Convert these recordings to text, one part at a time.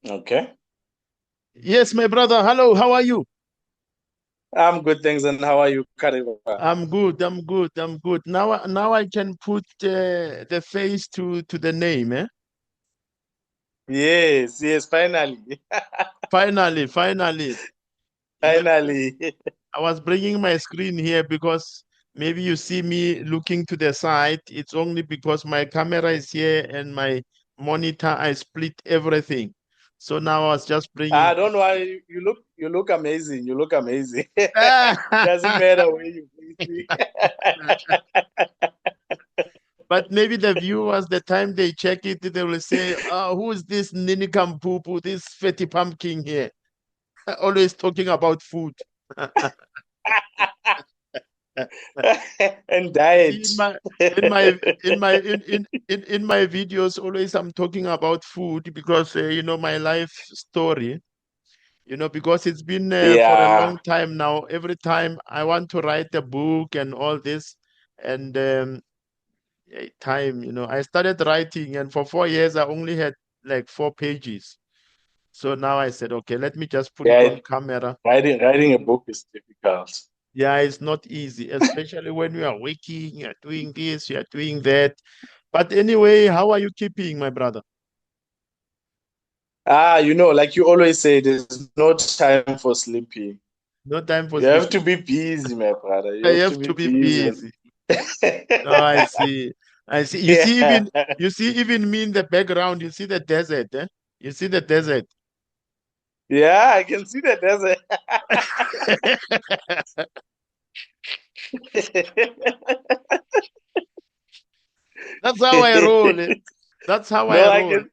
Okay. Yes, my brother. Hello, how are you? I'm good, thanks. And how are you, Kariba? I'm good. I'm good. I'm good. Now I can put the face to the name, eh? Yes, yes, finally. Finally. You know, Finally. I was bringing my screen here because maybe you see me looking to the side. It's only because my camera is here and my monitor, I split everything. So now I was just I bringing. don't know why you look amazing. You look amazing. Doesn't Ah! matter where you face But maybe the viewers, the time they check it, they will say, oh, who is this Nini Kampupu, this fatty pumpkin here? Always talking about food. and You see, diet. in my in my videos, always I'm talking about food because my life story, because it's been for a Yeah, long time now. Every time I want to write a book and all this, and time, I started writing, and for 4 years I only had like 4 pages. So now I said, okay, let me just put it yeah. on camera. Writing a book is difficult. Yeah, it's not easy, especially when you are working, you're doing this, you're doing that. But anyway, how are you keeping, my brother? Like you always say, there's no time for sleeping. No time for You have sleeping. to be busy, my brother. You I have to have be to be busy. busy. Oh, I see. I see. Yeah. You see even me in the background, you see the desert, eh? You see the desert. Yeah, I can see that. There's That's how I roll. That's how no, I I roll. can.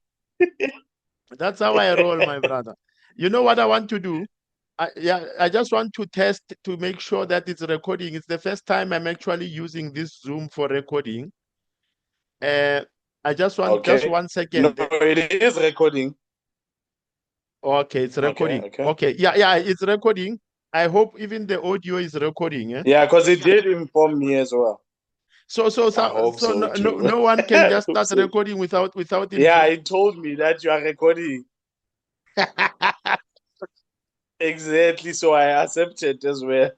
That's how I roll, my brother. You know what I want to do? I just want to test to make sure that it's recording. It's the first time I'm actually using this Zoom for recording. Uh, I just want just Okay. one No, second. it is recording. Okay, it's Okay, recording. okay. Okay, yeah, it's recording. I hope even the audio is recording. Eh? Yeah, because it did inform me as well. So so I so hope so so no, no, too. no one can I just hope start so. recording without Yeah, inform. it told me that you are recording. Exactly, so I accepted as well.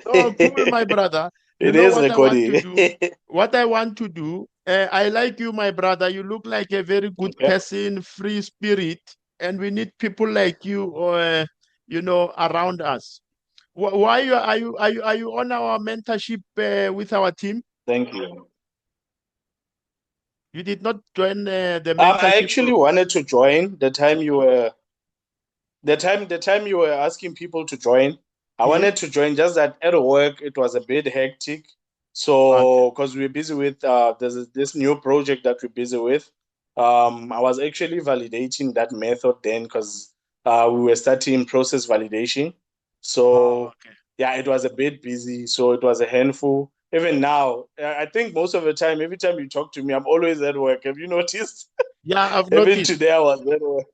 Oh, cool, my brother. You It know is what I want to recording. do? What I want to do, I like you, my brother. You look like a very good Okay. person, free spirit, and we need people like you, around us. Why are you on our mentorship with our team? Thank you. You did not join the I mentorship actually group. wanted to join the time you were asking people to join. I Yes. wanted to join, just that at work it was a bit hectic. Okay. So because we're busy with there's this new project that we're busy with. I was actually validating that method then, because we were starting process validation. Oh, So okay. yeah, it was a bit busy. So it was a handful. Even now, I think most of the time, every time you talk to me, I'm always at work. Have you noticed? Yeah, I've Even noticed. today I was at work.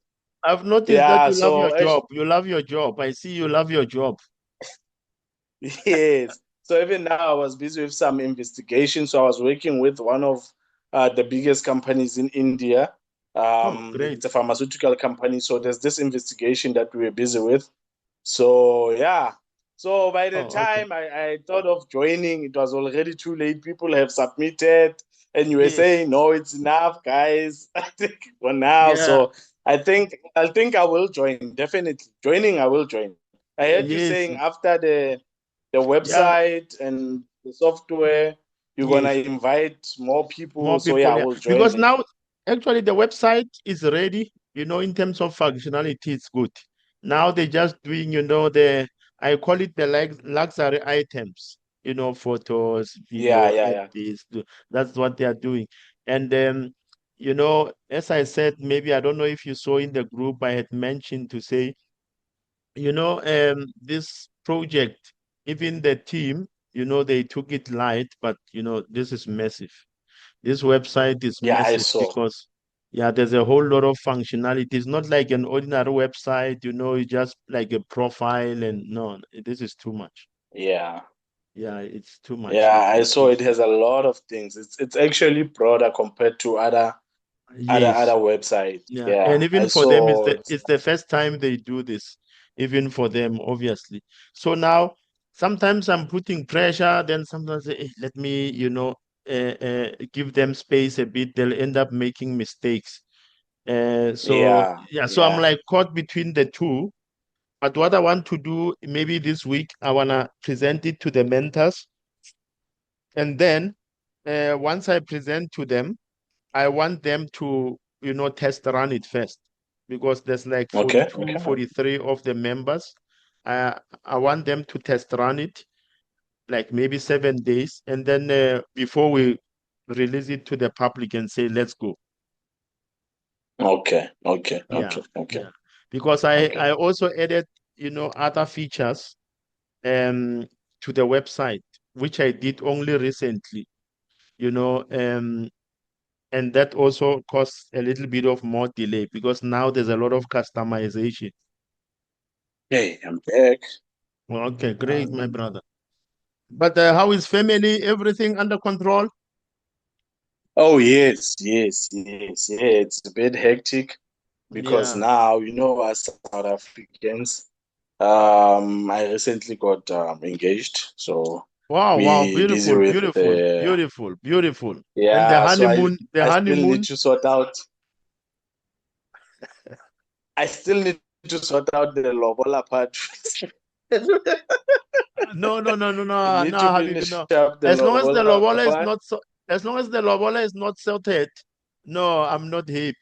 I've noticed that Yeah, you love your so job. You love your job. I see you love your job. yes. So even now, I was busy with some investigation. So I was working with one of the biggest companies in India. Oh, great. It's a pharmaceutical company. So there's this investigation that we were busy with. So yeah. So by the Oh, okay. time I thought of joining, it was already too late. People have submitted, and you were Yes. saying, "No, it's enough, guys." I think for now. Yeah. So I think I will join. Definitely joining. I will join. I heard you Yes. saying after the Yeah. website and the software, you're gonna Yes. invite more people. More So yeah, people. I Yeah. will join Because it. now, actually, the website is ready. In terms of functionality, it's good. Now they're just doing, I call it the luxury items. Photos, Yeah, video, yeah, add yeah. this. That's what they are doing. And as I said, maybe I don't know if you saw in the group, I had mentioned to say, this project, even the team, they took it light, but this is massive. This website is Yeah, I massive saw. because, yeah, there's a whole lot of functionality. It's not like an ordinary website, it's just like a profile, and no, this is too much. Yeah. Yeah, it's too much. Yeah, It's I it's saw it it's has a lot of things. It's actually broader compared to other Yes. other website. Yeah. And Yeah, I even for them, saw. it's the first time they do this, even for them, obviously. So now sometimes I'm putting pressure, then sometimes let me, give them space a bit. They'll end up making mistakes. So Yeah, yeah, so I'm yeah. like caught between the two. But what I want to do maybe this week, I wanna present it to the mentors, and then once I present to them, I want them to, test run it first because there's like Okay, 42, okay, 43 of the members. I want them to test run it like maybe 7 days, and then before we release it to the public and say, let's go. okay, okay, Yeah, okay, okay, yeah. Because I, okay. I also added, other features um to the website, which I did only recently, you know, um, and that also costs a little bit of more delay because now there's a lot of customization. Hey, I'm back. Well, okay, great, my Um, brother. But how is family? Everything under control? oh yes, yes, yes, yeah. It's a bit hectic because Yeah. now, as South Africans, I recently got engaged, so Wow, wow, we busy beautiful, with beautiful, the beautiful, beautiful. And the yeah. So honeymoon, the I still need honeymoon. to sort out. I still need to sort out the lobola part. No, no, no, no, We no, no, need to Habibi, finish no. up the As long as the lobola lobola is part. not so, as long as the lobola is not sorted, no, I'm not happy.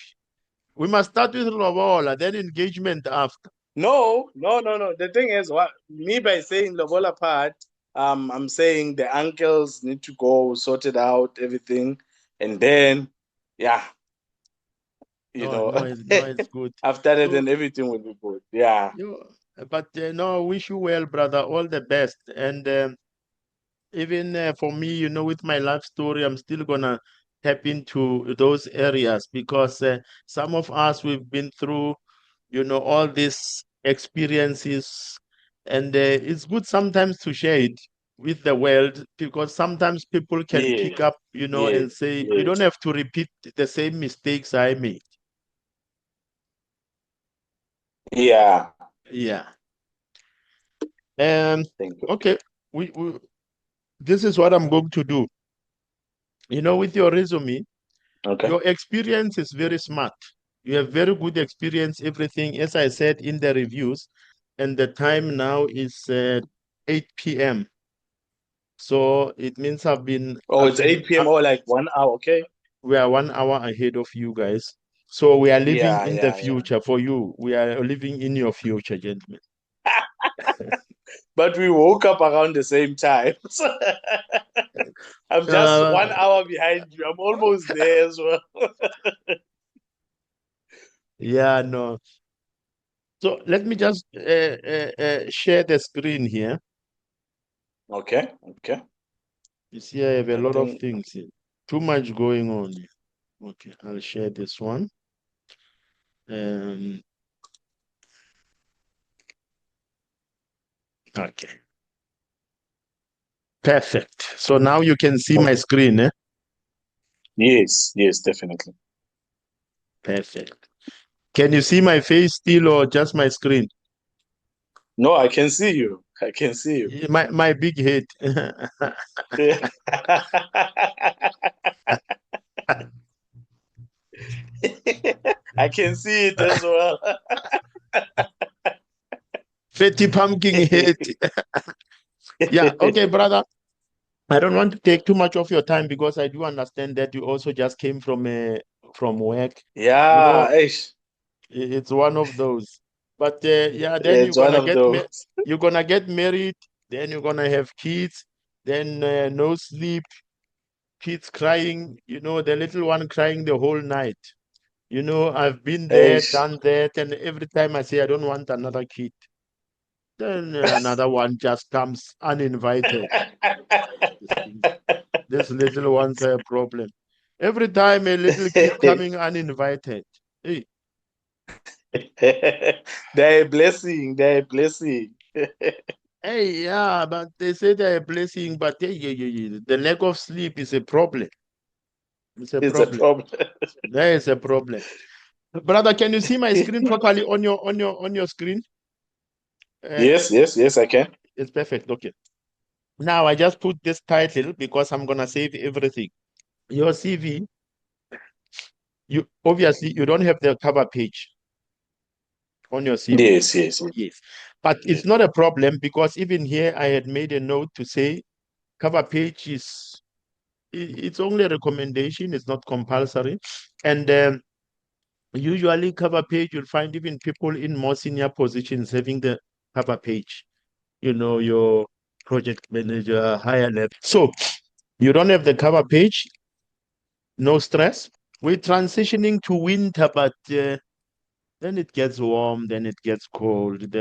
We must start with lobola, then engagement after. No, no, no, no. The thing is, what me by saying lobola part, I'm saying the uncles need to go sort it out, everything, and then, yeah, you No, know, no, no, it's good. after that, So then everything will be good. Yeah, you, but no, wish you well, brother. All the best. And even for me, with my life story, I'm still gonna tap into those areas because some of us we've been through, all these experiences, and it's good sometimes to share it with the world because sometimes people can yes, pick up, yes, and say you don't yes. have to repeat the same mistakes I made. Yeah. Yeah. Um. Thank you. Okay. We this is what I'm going to do. With your resume, Okay. your experience is very smart. You have very good experience, everything, as I said in the reviews. And the time now is 8 p.m. So it means Oh, it's 8 p.m. or like 1 hour. Okay. we are 1 hour ahead of you guys. So we are living Yeah, in the yeah, yeah. future for you. We are living in your future, gentlemen. But we woke up around the same time. So I'm just Uh, 1 hour behind you. I'm almost there as well. yeah, no. So let me just share the screen here. Okay, okay. You see, I have a I lot of think things here. Too much going on here. Okay, I'll share this one. Um, okay, perfect. So now you can see my screen, eh? yes, yes, definitely. Perfect. Can you see my face still or just my screen? No, I can see you. I can see you. My big head. I can see it as well. Fatty pumpkin head. Yeah, okay, brother. I don't want to take too much of your time because I do understand that you also just came from work. You Yeah, know, ish. it's one of those. But yeah, then Yeah, it's one of those. you're gonna get married, then you're gonna have kids, then no sleep, kids crying, the little one crying the whole night. I've been there, Ish. done that, and every time I say I don't want another kid, then another one just comes uninvited. These things, these little ones are a problem. Every time a little kid coming uninvited. Hey, They're a blessing. They're a blessing. hey, yeah, but they say they're a blessing, but hey, yeah, yeah, yeah, the lack of sleep is a problem. It's a It's a problem. problem. There is a problem. Brother, can you see my screen properly on your screen? Yes, yes, yes, I can. It's perfect. Okay. Now I just put this title because I'm gonna save everything. Your CV, you obviously you don't have the cover page on your CV. Yes, yes, yes. Yes. But it's not a problem because even here I had made a note to say cover page is it's only a recommendation, it's not compulsory. And usually cover page, you'll find even people in more senior positions having the cover page, your project manager, higher level. So you don't have the cover page, no stress. We're transitioning to winter, but then it gets warm, then it gets cold,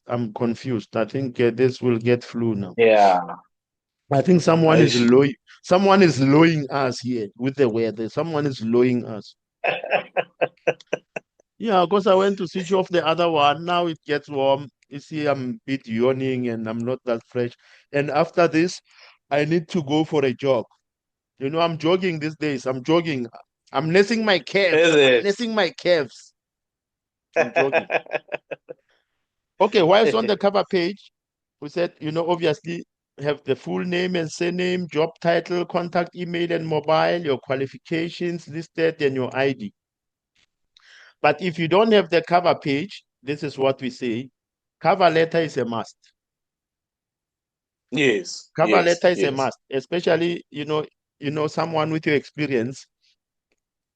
I'm confused. I think this will get flu now. Yeah. I think I- someone is lowing us here with the weather. Someone is lowing us. Yeah, because I went to switch off the other one. Now it gets warm. You see, I'm a bit yawning and I'm not that fresh. And after this, I need to go for a jog. I'm jogging these days. I'm jogging. I'm nursing my calves. Is I'm it? nursing my calves. I'm jogging. Okay, whilst on the cover page, we said, obviously have the full name and surname, job title, contact email and mobile, your qualifications listed, and your ID. But if you don't have the cover page, this is what we say. Cover letter is a must. Yes, Cover yes, letter is a yes, must, especially, someone with your experience.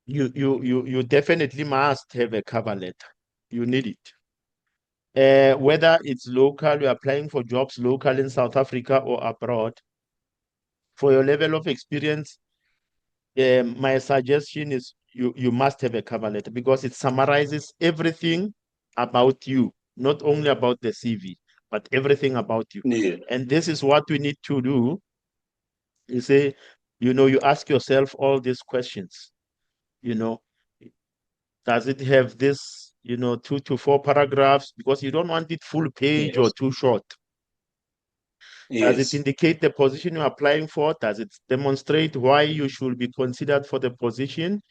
You definitely must have a cover letter. You need it. Whether it's local, you're applying for jobs local in South Africa or abroad, for your level of experience, my suggestion is you must have a cover letter because it summarizes everything about you, not only about the CV, but everything about you. yeah, And this is what we need to do. You say, you ask yourself all these questions. You know, does it have this, 2 to 4 paragraphs? Because you don't want it full page or yes, too short. Does it yes, indicate the position you're applying for? Does it demonstrate why you should be considered for the position?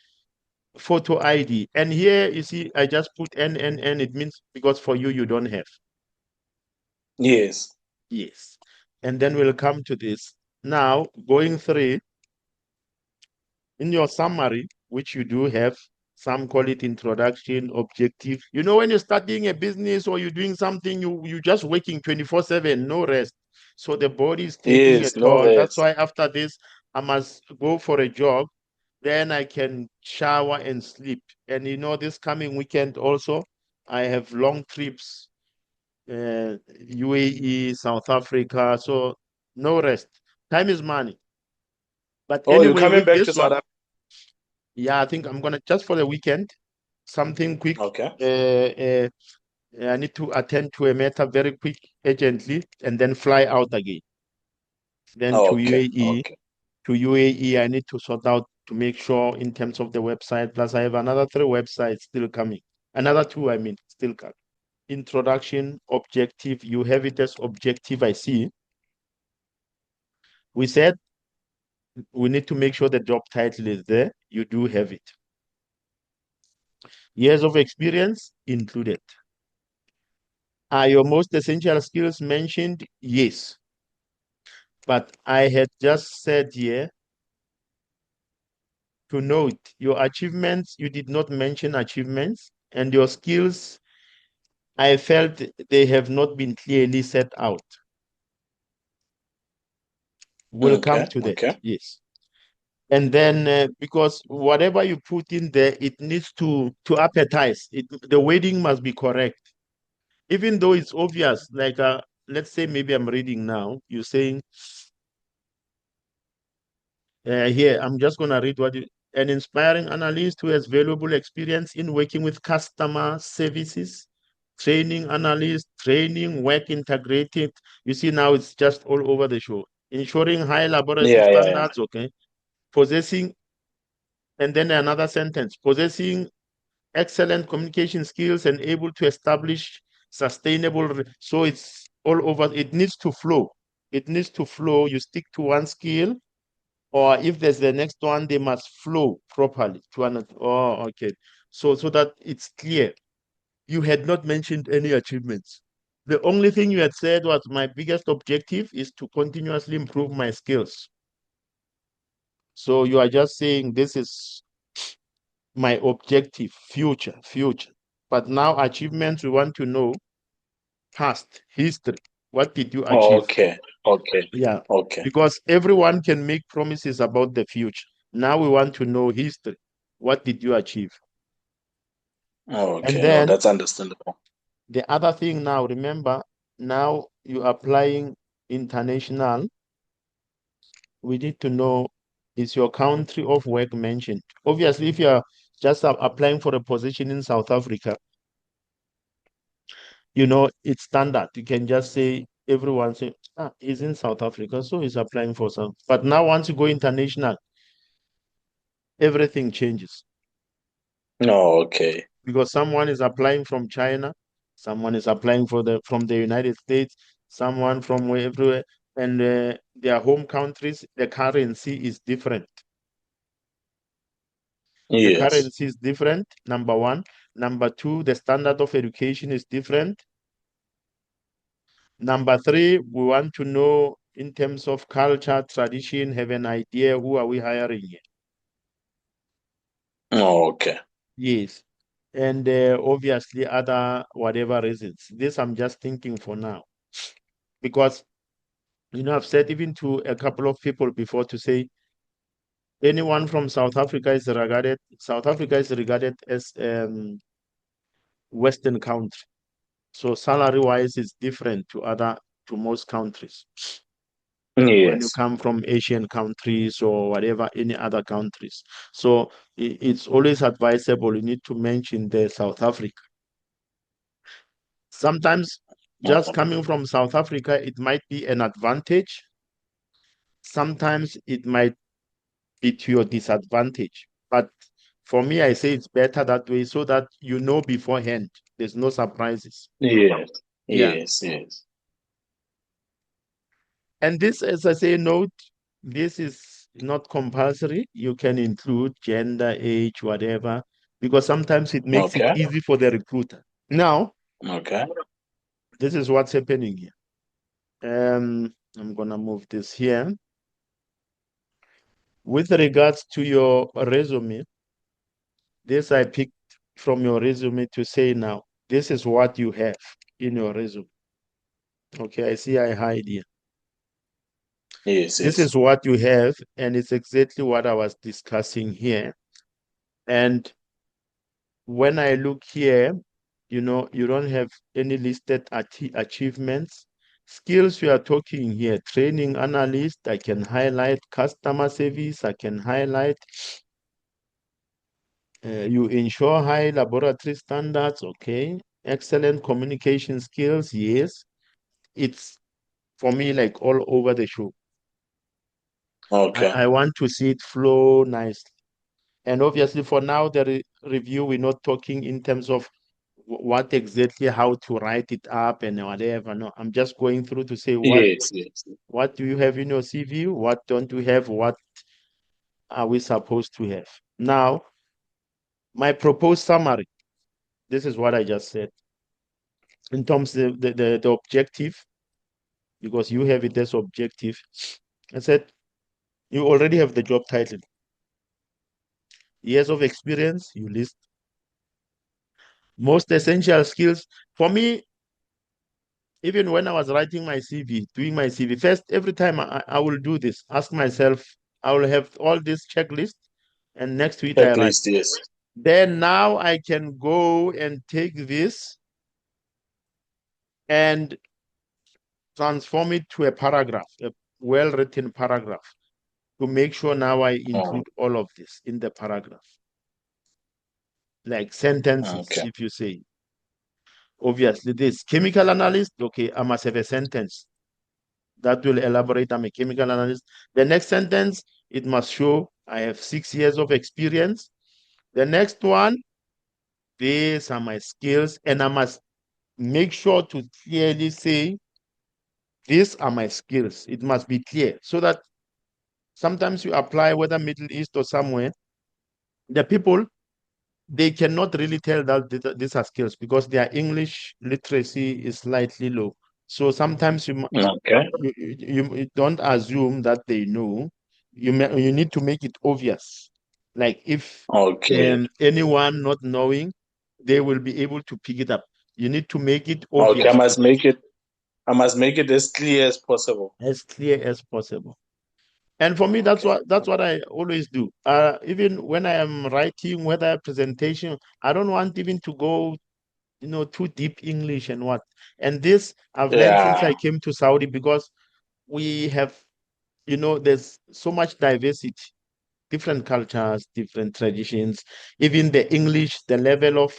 Photo ID. And here you see, I just put NNN. It means because for you, you don't have. yes, Yes. And then we'll come to this. Now, going through, in your summary, which you do have, some call it introduction, objective. When you're starting a business or you're doing something, you just working 24/7, no rest. So the body is taking a yes, no toll. That's rest. why after this, I must go for a jog. Then I can shower and sleep. And this coming weekend also, I have long trips, UAE, South Africa. So no rest. Time is money. But Oh, you're anyway, coming with back to this South one, Africa? yeah, I think I'm gonna just for the weekend, something quick. Okay. I need to attend to a matter very quick, urgently, and then fly out again. Then to Okay, UAE. okay. To UAE, I need to sort out to make sure in terms of the website. Plus, I have another 3 websites still coming. Another two, I mean, still coming. Introduction, objective. You have it as objective, I see. We said we need to make sure the job title is there. You do have it. Years of experience included. Are your most essential skills mentioned? Yes. But I had just said here to note your achievements, you did not mention achievements, and your skills, I felt they have not been clearly set out. We'll come Okay, to that, okay. yes. And then because whatever you put in there, it needs to appetize. The wording must be correct. Even though it's obvious, like let's say maybe I'm reading now, you're saying, here, I'm just going to read an inspiring analyst who has valuable experience in working with customer services, training analyst, training, work integrated. You see, now it's just all over the show. Ensuring high laboratory Yeah, yeah, yeah. standards, okay. Possessing, and then another sentence, possessing excellent communication skills and able to establish sustainable. So it's all over. It needs to flow. It needs to flow. You stick to one skill Or if there's the next one, they must flow properly to another. Oh, okay. So that it's clear. You had not mentioned any achievements. The only thing you had said was my biggest objective is to continuously improve my skills. So you are just saying this is my objective, future. But now achievements, we want to know past, history. What did you achieve? Okay. Okay. Yeah, Okay. because everyone can make promises about the future. Now we want to know history. What did you achieve? And Okay. No, then that's understandable. the other thing now, remember, now you are applying international. We need to know, is your country of work mentioned? Obviously, if you are just applying for a position in South Africa, it's standard. You can just say, everyone say, he's in South Africa, so he's applying for some. But now once you go international, everything changes No, okay. because someone is applying from China, someone is applying from the United States, someone from everywhere, and their home countries, the currency is different. The Yes. currency is different, number one. Number two, the standard of education is different. Number three, we want to know in terms of culture, tradition, have an idea who are we hiring here. Okay. Yes. And obviously other whatever reasons. This I'm just thinking for now. Because, I've said even to a couple of people before to say anyone from South Africa is regarded as Western country. So salary wise is different to most countries. When you Yes. come from Asian countries or whatever, any other countries. So it's always advisable, you need to mention the South Africa. Sometimes just coming from South Africa, it might be an advantage. Sometimes it might be to your disadvantage. But for me, I say it's better that way so that you know beforehand. There's no surprises. Yes. Yeah. Yes. Yes. And this, as I say, note, this is not compulsory. You can include gender, age, whatever, because sometimes it makes it Okay. easy for the recruiter. Now, Okay. this is what's happening here. I'm gonna move this here. With regards to your resume, this I picked from your resume to say now, this is what you have in your resume. Okay, I see I hide here. Yes. This Yes. is what you have, and it's exactly what I was discussing here. And when I look here, you don't have any listed achievements. Skills we are talking here, training analyst, I can highlight customer service, I can highlight you ensure high laboratory standards, okay. Excellent communication skills, yes. It's for me like all over the show. Okay. I want to see it flow nicely. And obviously for now, the review, we're not talking in terms of what exactly, how to write it up and whatever. No, I'm just going through to say Yes. Yes. what do you have in your CV? What don't you have? What are we supposed to have? Now, my proposed summary, this is what I just said. In terms of the objective, because you have it as objective. I said, you already have the job title. Years of experience, you list. Most essential skills. For me, even when I was writing my CV, doing my CV, first, every time I will do this, ask myself, I will have all this checklist, and next to it I write. Checklist. Yes. Then now I can go and take this and transform it to a paragraph, a well-written paragraph, to make sure now I Oh, include all of this in the paragraph. Like sentences, okay. if you say, obviously this chemical analyst, okay, I must have a sentence that will elaborate. I'm a chemical analyst. The next sentence, it must show I have 6 years of experience. The next one, these are my skills, and I must make sure to clearly say, these are my skills. It must be clear so that sometimes you apply, whether Middle East or somewhere, the people, they cannot really tell that these are skills because their English literacy is slightly low. So sometimes Okay. you don't assume that they know. You need to make it obvious. Like if Okay. anyone not knowing, they will be able to pick it up. You need to make it Okay. obvious to them, I must make it as clear as possible. as clear as possible. And for me, Okay. that's what I always do. Even when I am writing, whether a presentation, I don't want even to go, too deep English and what. And this I've learned since I Yeah. came to Saudi because we have, there's so much diversity, different cultures, different traditions. Even the English, the level of,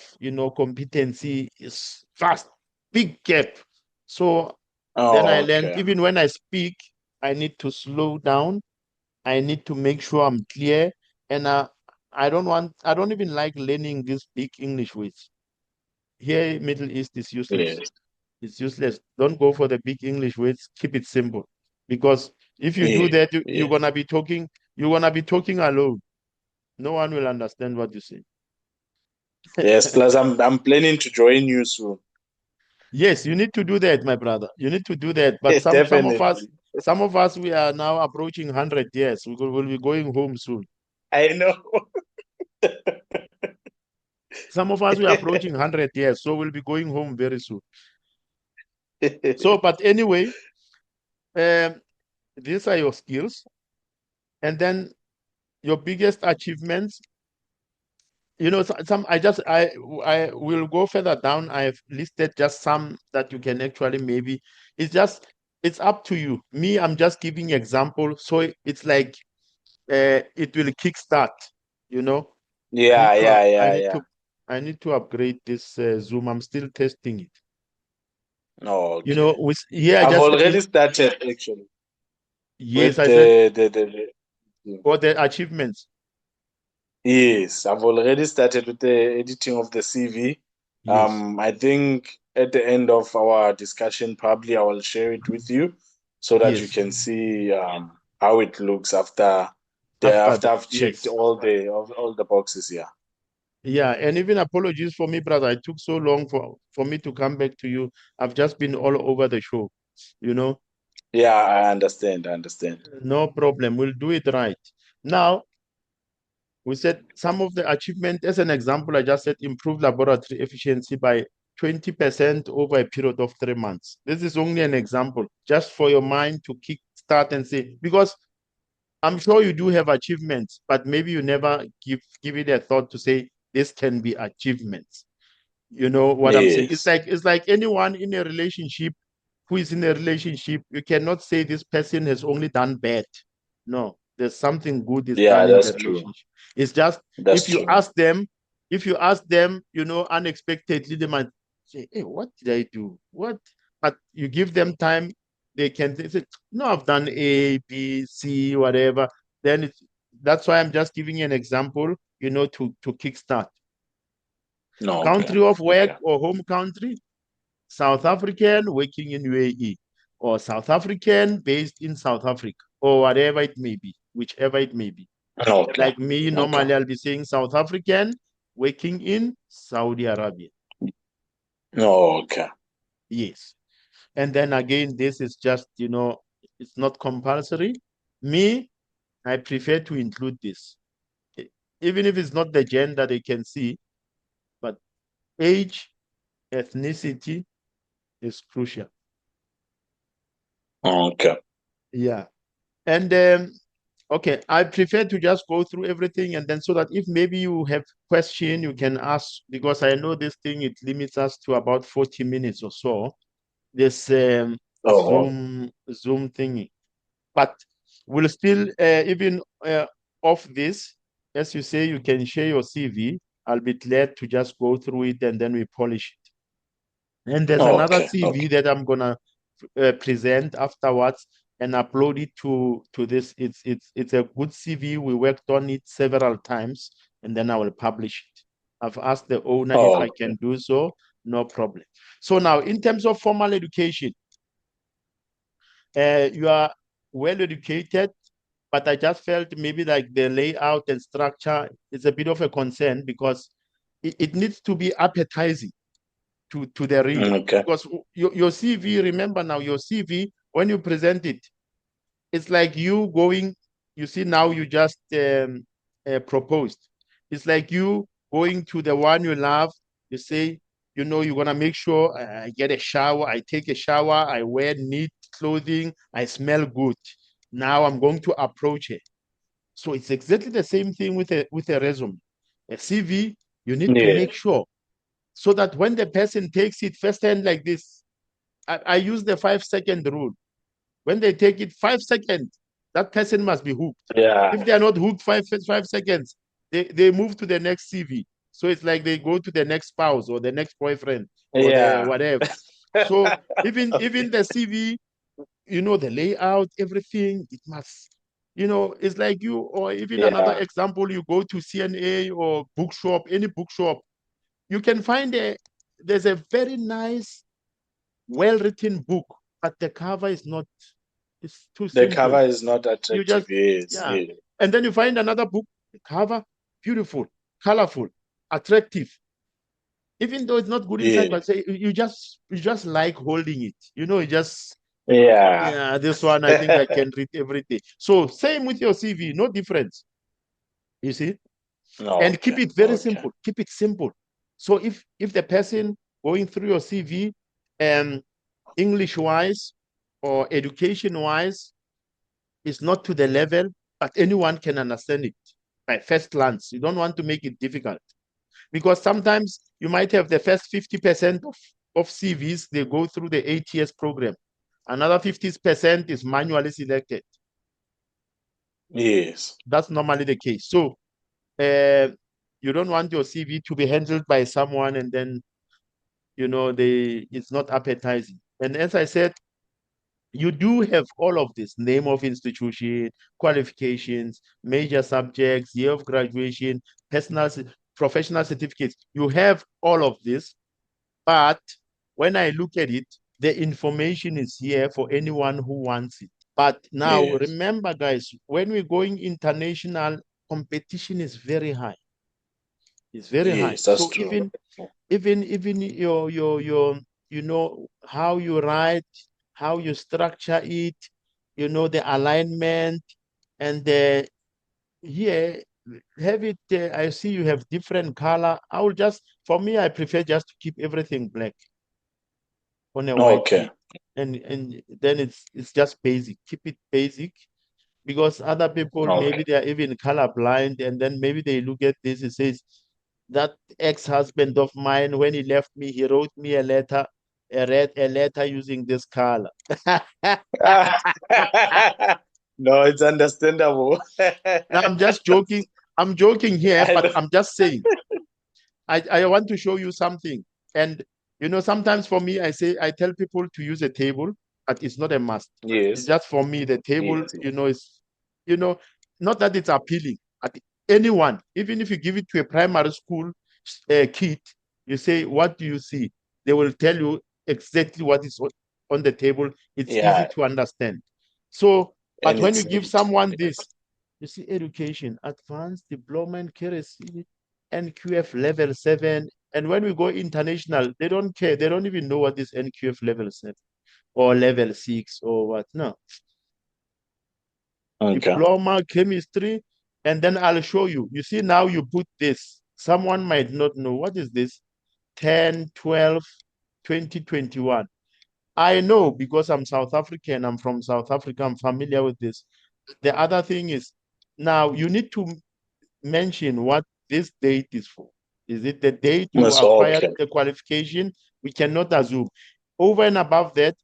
competency is vast, big gap. So then I learned Okay. even when I speak, I need to slow down. I need to make sure I'm clear. And I don't even like learning these big English words. Here, Middle East is useless. Yes. It's useless. Don't go for the big English words. Keep it simple. Because if you do Yes. that, Yes. you're gonna be talking alone. No one will understand what you say. Yes. Plus, I'm planning to join you soon. Yes, you need to do that, my brother. You need to do that. But Definitely. some of us, we are now approaching 100 years. Will be going home soon. I know. Some of us, we are approaching 100 years, so we'll be going home very soon. So, but anyway, um, these are your skills, and then your biggest achievements. Some I will go further down. I've listed just some that you can actually maybe. It's just it's up to you. Me, I'm just giving example, so it's like it will kickstart. You know, I need Yeah. to Yeah. I Yeah. need Yeah. to I need to upgrade this Zoom. I'm still testing it. Oh, okay. With here I I've just already started actually yes, with I said the for the achievements. yes, I've already started with the editing of the CV. Yes, I think at the end of our discussion, probably I will share it with you so that you yes. can see how it looks After after the I've checked yes. all the boxes here. Yeah, and even apologies for me, brother. It took so long for me to come back to you. I've just been all over the show, you know. Yeah, I understand. I understand. No problem. We'll do it right. Now, we said some of the achievement, as an example, I just said improve laboratory efficiency by 20% over a period of 3 months. This is only an example, just for your mind to kick start and say, because I'm sure you do have achievements, but maybe you never give it a thought to say this can be achievements. You know what I'm saying? Yes. It's like anyone in a relationship who is in a relationship, you cannot say this person has only done bad. No, there's something good is Yeah, done in that's the true. relationship. It's just That's if you true. ask them, unexpectedly, they might say, "Hey, what did I do? What?" But you give them time, they can say, "No, I've done A, B, C, whatever." Then that's why I'm just giving you an example, to kickstart. No, okay. Country of work Okay. or home country, South African working in UAE, or South African based in South Africa, or whatever it may be, whichever it may be. Okay. Like me, Okay. normally I'll be saying South African working in Saudi Arabia. Okay. Yes. And then again, this is just, it's not compulsory. Me, I prefer to include this. E- Even if it's not the gender they can see, but age, ethnicity is crucial. Okay. Yeah. And okay, I prefer to just go through everything, and then so that if maybe you have question, you can ask, because I know this thing, it limits us to about 40 minutes or so. This Oh, Zoom thingy. But we'll still even off this, as you say, you can share your CV. I'll be glad to just go through it and then we polish it. And there's another okay. CV Okay. that I'm gonna present afterwards and upload it to this. It's a good CV. We worked on it several times, and then I will publish it. I've asked the owner if I Okay. can do so. No problem. So now, in terms of formal education, you are well educated. but I just felt maybe like the layout and structure is a bit of a concern because it needs to be appetizing to the reader. Okay. Because your CV, remember now, your CV, when you present it, it's like you going, you see now you just proposed. It's like you going to the one you love, you say, you know, you're going to make sure I get a shower, I take a shower, I wear neat clothing, I smell good. Now I'm going to approach it. So it's exactly the same thing with a resume. A CV, you need to Yeah. make sure so that when the person takes it firsthand like this, I use the 5 second rule. When they take it 5 seconds, that person must be hooked. Yeah. If they are not hooked 5 seconds, they move to the next CV. So it's like they go to the next spouse or the next boyfriend or the Yeah. whatever. So even Okay. the CV, you know, the layout, everything, it must, you know, it's like you, or even another Yeah. example, you go to CNA or bookshop, any bookshop, you can find there's a very nice, well-written book, but the cover is not, it's too The simple. cover is not You attractive. just, Yes. yeah. Yeah. And then you find another book, the cover, beautiful, colorful, attractive. Even though it's not good inside, Yeah. but say you just like holding it. You know, you just, Yeah. yeah, this one I think I can read every day. So same with your CV, no difference. You see? And keep Okay. it very Okay. simple. Keep it simple. So if the person going through your CV and English wise or education wise is not to the level, but anyone can understand it by first glance. You don't want to make it difficult because sometimes you might have the first 50% of CVs, they go through the ATS program. Another 50% is manually selected. Yes. That's normally the case. So uh, you don't want your CV to be handled by someone and then, you know, it's not appetizing. And as I said, you do have all of this: name of institution, qualifications, major subjects, year of graduation, professional certificates. You have all of this, but when I look at it, the information is here for anyone who wants it. But now Yes. remember, guys, when we're going international, competition is very high. It's very high. Yes, that's So true. even your you know how you write, how you structure it, you know, the alignment, and the here have it. I see you have different color. I will just, for me, I prefer just to keep everything black on a white Okay. page, and then it's just basic. Keep it basic because other people maybe Okay. they are even colorblind, and then maybe they look at this, it says that ex-husband of mine, when he left me, he wrote me a letter, read a letter using this color. No, it's understandable. Now I'm just joking. I'm joking here, I but know. I'm just saying I want to show you something. And you know, sometimes for me, I tell people to use a table, but it's not a must. It's Yes. just for me, the table, Yes. you know, is, you know, not that it's appealing. But anyone, even if you give it to a primary school kid, you say, "What do you see?" They will tell you exactly what is on the table. It's easy Yeah. to understand. So, but And when you it's give neat. someone this, you see, education, advanced diploma in KRC, NQF level 7. And when we go international, they don't care. They don't even know what is NQF level 7 or level 6 or what. No. Okay. Diploma, chemistry. And then I'll show you. You see, now you put this. Someone might not know. What is this? 10, 12, 2021. I know because I'm South African. I'm from South Africa. I'm familiar with this. The other thing is now you need to mention what this date is for. Is it the date you That's acquired okay. the qualification? We cannot assume. Over and above that,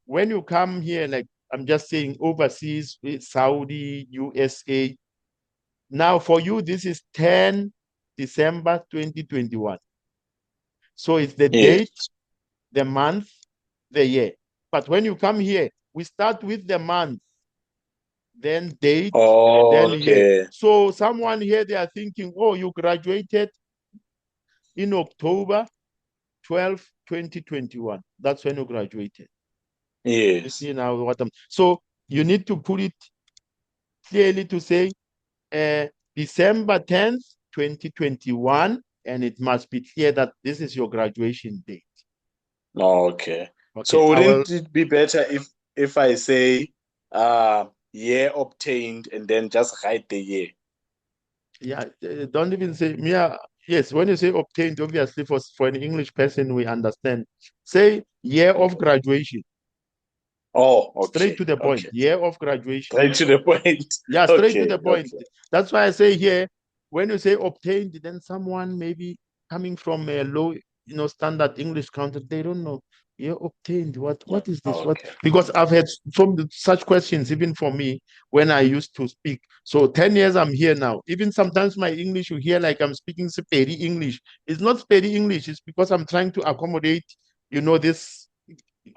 when you come here, like I'm just saying, overseas, Saudi, USA. Now, for you, this is 10 December 2021. So it's the Yes. date, the month, the year. But when you come here, we start with the month, then date, then year. Okay. So someone here, they are thinking, oh, you graduated in October 12, 2021. That's when you graduated. You Yes. see now what I'm, so you need to put it clearly to say December 10th, 2021, and it must be clear that this is your graduation date. Okay. Okay, So I will. wouldn't it be better if I say year obtained and then just write the year? Yeah, don't even say Mia. Yes, when you say obtained, obviously for an English person, we understand. Say year of graduation, Oh, straight to okay, the point. okay. Year of graduation. Right to the point. Yeah, straight to the Okay, point. okay. That's why I say here, when you say obtained, then someone maybe coming from a low, standard English counter, they don't know. Yeah, obtained. What is this? What? Okay. Because I've had such questions even for me when I used to speak. So 10 years I'm here now. Even sometimes my English, you hear like I'm speaking Sepedi English. It's not Sepedi English. It's because I'm trying to accommodate, this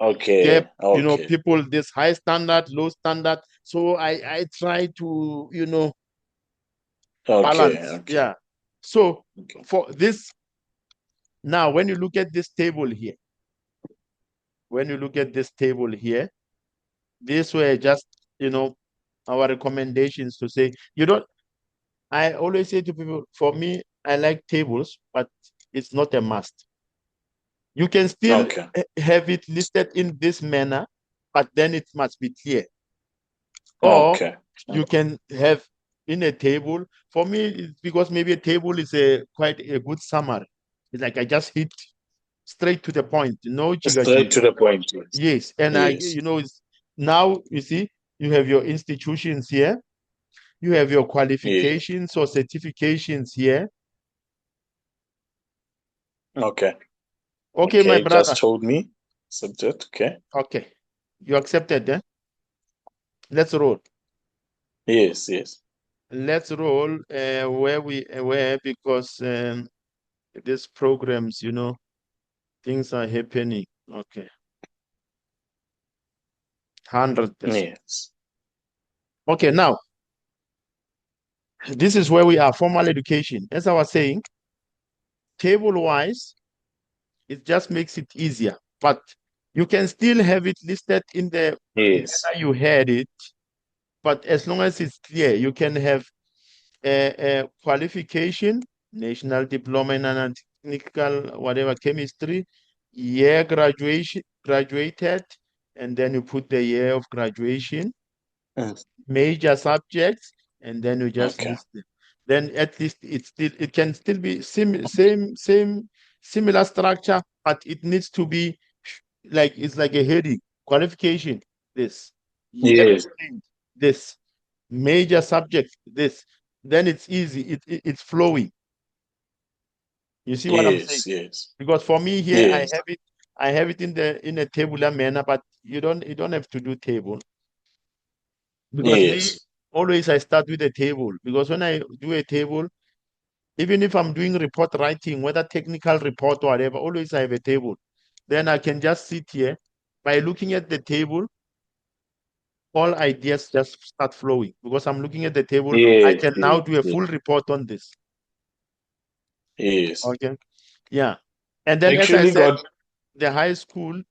gap, Okay, okay, people, this high standard, low standard. So I try to, okay, balance. okay, Yeah. So okay. for this, now when you look at this table here, when you look at this table here, these were just, our recommendations to say, I always say to people, for me, I like tables, but it's not a must. You can still Okay. have it listed in this manner, but then it must be clear. Or Okay. you can have in a table. For me, it's because maybe a table is a quite a good summary. It's like I just hit straight to the point, no jigga Straight jigga. to the point. Yes. Yes, and Yes. it's now you see you have your institutions here, you have your Yes. qualifications or certifications here. Okay. Okay, my Okay. brother. Just told me. Subject. Okay. Okay, you accepted, eh? Let's roll. Yes. Yes. Let's roll. Where we where because these programs, things are happening. Okay, 100%. Yes. Okay, now this is where we are. Formal education. As I was saying, table wise, it just makes it easier. But you can still have it listed in the Yes. manner you had it. But as long as it's clear, you can have a qualification, national diploma in an technical, whatever, chemistry, year graduated, and then you put the year of graduation, Mm. major subjects, and then you just Okay. list them. Then at least it can still be same similar structure, but it needs to be like it's like a heading. Qualification, this. Year Yes. obtained, this. Major subject, this. Then it's easy. It's flowing. You see what I'm saying? Yes. Yes. Because for me here, I Yes. have it. I have it in a tabular manner, but you don't have to do table. Because me, Yes. always I start with a table. Because when I do a table, even if I'm doing report writing, whether technical report or whatever, always I have a table. Then I can just sit here by looking at the table, all ideas just start flowing. Because I'm looking at the table, I Yes. can now Yes. do a Yes. full report on this. Yes. Okay. Yeah. And then as I Actually said, got. the high school,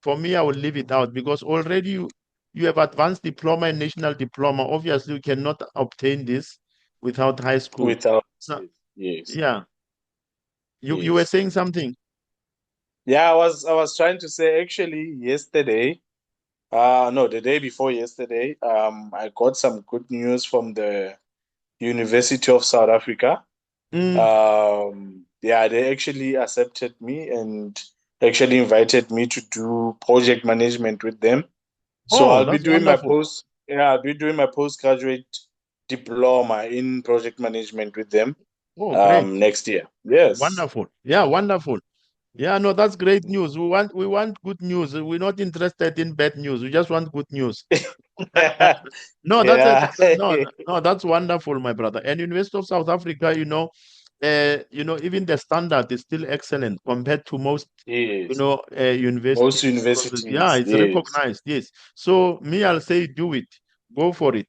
for me, I will leave it out because already you have advanced diploma and national diploma. Obviously, you cannot obtain this without high school. Without. So Yes. yeah, you were Yes. saying something. Yeah, I was trying to say actually yesterday, no, the day before yesterday, I got some good news from the University of South Africa. Mm. Yeah, they actually accepted me and actually invited me to do project management with them. So Oh, I'll be that's doing my wonderful. post, yeah, I'll be doing my postgraduate diploma in project management with them Oh, great. next year. Yes. Wonderful. Yeah, wonderful. Yeah, no, that's great news. We want good news. We're not interested in bad news. We just want good news. No, Yeah. no, that's wonderful, my brother. And University of South Africa, even the standard is still excellent compared to most, Yes. universities. Most Yeah, universities. it's Yes. recognized. Yes. So me, I'll say do it. Go for it.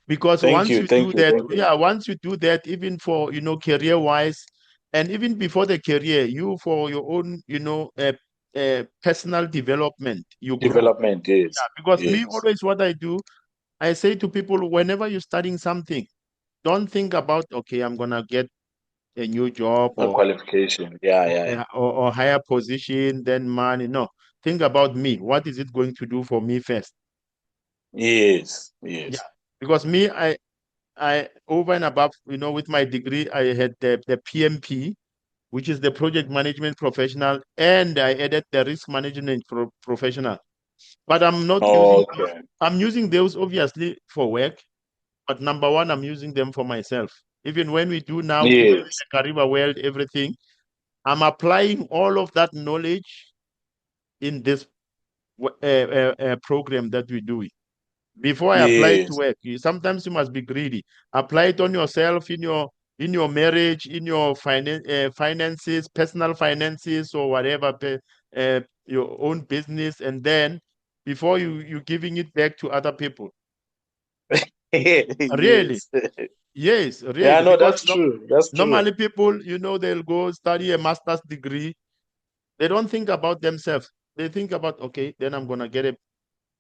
Because Thank once you. you Thank do you. that, Thank you. yeah, once you do that, even for, career wise, and even before the career, you for your own, personal development, you grow. Development. Yeah, Yes. because me, Yes. always what I do, I say to people, whenever you're studying something, don't think about, okay, I'm gonna get a new job A qualification. Yeah, yeah, yeah. or higher position, then money. No, think about me. What is it going to do for me first? Yes, Yeah, yes. because me, I over and above, with my degree, I had the PMP, which is the project management professional, and I added the risk management professional. But I'm not using those. Okay. I'm using those obviously for work, but number one, I'm using them for myself. Even when we do now together in Yes. the Kariba world, everything, I'm applying all of that knowledge in this program that we're doing. Before I apply it to Yes. work, sometimes you must be greedy. Apply it on yourself in your marriage, in your finances, personal finances, or whatever, your own business, and then before you giving it back to other people. Really, Yes. yes, Yeah, really, no, because that's true. That's true. normally people, they'll go study a master's degree. They don't think about themselves. They think about, okay, then I'm gonna get a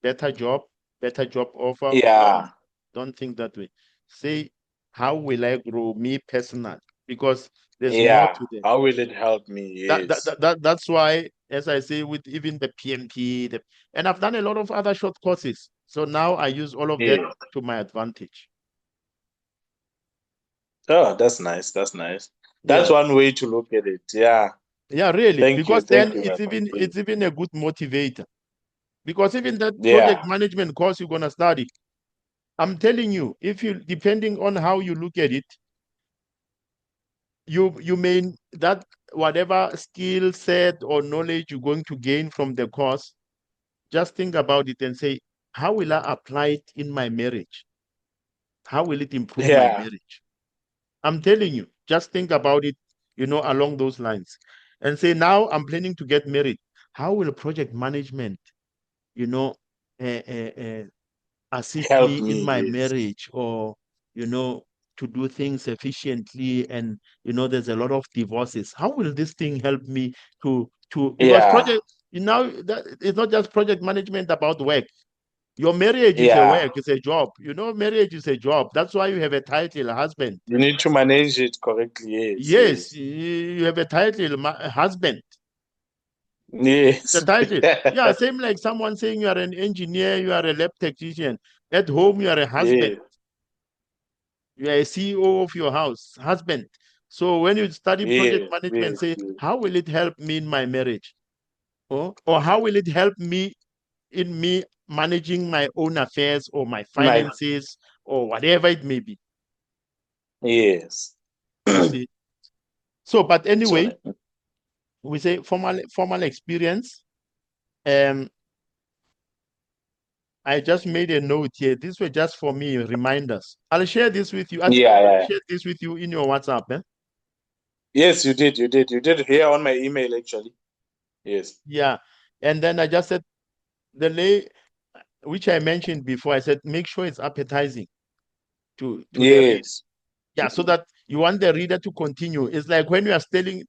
better job, better job offer. No, Yeah. don't think that way. Say, how will I grow me personal? Because there's more Yeah. to them. How will it help me? Yes. That's why, as I say, with even the PMP, and I've done a lot of other short courses. So now I use all of that Yeah. to my advantage. Oh, that's nice. That's nice. That's Yeah, one way to look at it. Yeah. yeah, really. Thank you. Because then Thank you, my friend. it's even a good motivator. Because even that project Yeah. management course you're gonna study, I'm telling you, if you depending on how you look at it, you may that whatever skill set or knowledge you're going to gain from the course, just think about it and say, how will I apply it in my marriage? How will it improve my Yeah. marriage? I'm telling you, just think about it, along those lines. And say, now I'm planning to get married. How will project management, you know, uh, uh, uh, assist Help me in me. my Yes. marriage, or you know to do things efficiently? And there's a lot of divorces. How will this thing help me to because Yeah. project, that it's not just project management about work. Your marriage is a Yeah. work, it's a job. Marriage is a job. That's why you have a title, husband. You need to manage it correctly. Yes. Yes, Yes. you have a title, husband. The Yes. title. Yeah, same like someone saying you are an engineer, you are a lab technician. At home, you are a husband. Yes. You are a CEO of your house, husband. So when you study project Yes. management, Yes. say, Yes. how will it help me in my marriage? Or how will it help me in me managing my own affairs or my My. finances or whatever it may be? Yes. You see. So, but So anyway, we say formal experience. Um, I just made a note here. These were just for me reminders. I'll share this with you. I think yeah. I Yeah. shared this with you in your WhatsApp. Eh? Yes, you did. You did. You did here on my email actually. Yes. Yeah. And then I just said the lay, which I mentioned before. I said make sure it's appetizing to the reader. Yes. Yeah, so that you want the reader to continue. It's like when you are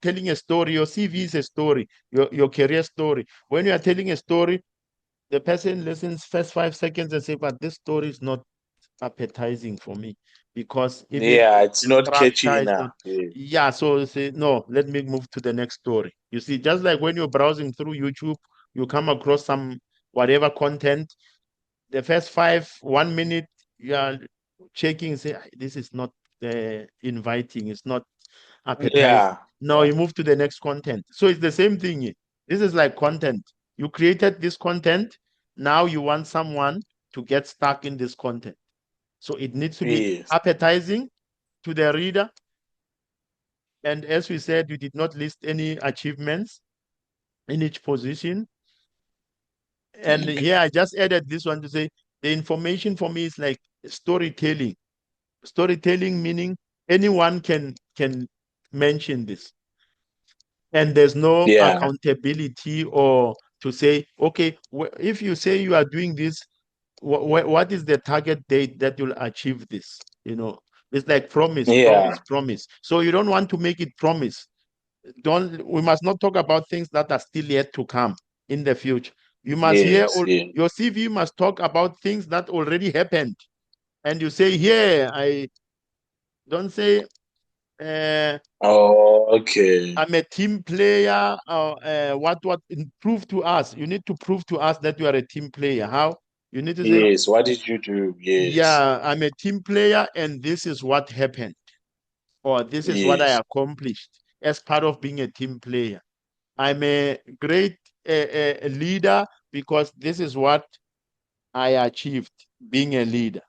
telling a story. Your CV is a story, your career story. When you are telling a story, the person listens first 5 seconds and say, "But this story is not appetizing for me because even Yeah. It's the not structure catchy is not." enough. Yeah. Yeah, so say no. Let me move to the next story. You see, just like when you're browsing through YouTube, you come across some whatever content. The first 1 minute, you are checking, say, "Ah, this is not inviting, it's not appetizing." Yeah. Now Yeah. you move to the next content. So it's the same thing here. This is like content. You created this content. Now you want someone to get stuck in this content. So it needs to be Yes. appetizing to the reader. And as we said, you did not list any achievements in each position. And here I just added this one to say the information for me is like storytelling. Storytelling meaning anyone can mention this, and there's no Yeah. accountability or to say, okay, if you say you are doing this, what is the target date that you'll achieve this? It's like promise, Yeah. promise, promise. So you don't want to make it promise. Don't We must not talk about things that are still yet to come in the future. You must hear, Yes, yes, your CV must talk about things that already happened. And you say, here, I don't say, oh, okay. I'm a team player. What prove to us? You need to prove to us that you are a team player. How? You need to say, Yes, what did you do? Yes, yeah, I'm a team player, and this is what happened, or this is what I yes, accomplished as part of being a team player. I'm a great leader because this is what I achieved being a leader.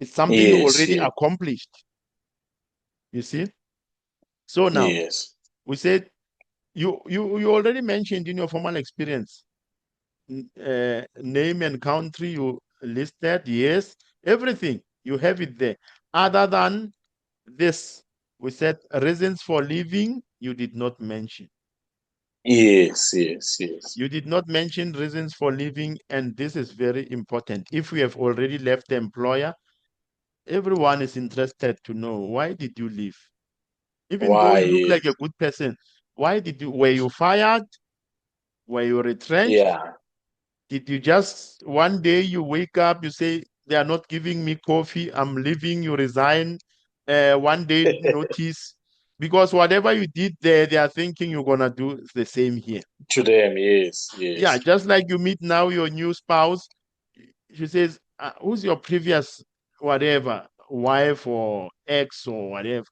It's something you yes, already yes, accomplished. You see. So now yes, we said you already mentioned in your formal experience, name and country you listed. Yes, everything you have it there. Other than this, we said reasons for leaving. You did not mention. yes, yes, yes. You did not mention reasons for leaving, and this is very important. If we have already left the employer, everyone is interested to know, why did you leave? Even though Why? you look like a Yes. good person, why did you? Were you fired? Were you retrenched? Yeah. Did you just one day you wake up, you say they are not giving me coffee, I'm leaving, you resign, one day notice? Because whatever you did there, they are thinking you're gonna do the same here. To them, yes, Yeah, yes. just like you meet now your new spouse, she says, "Who's your previous whatever wife or ex or whatever?"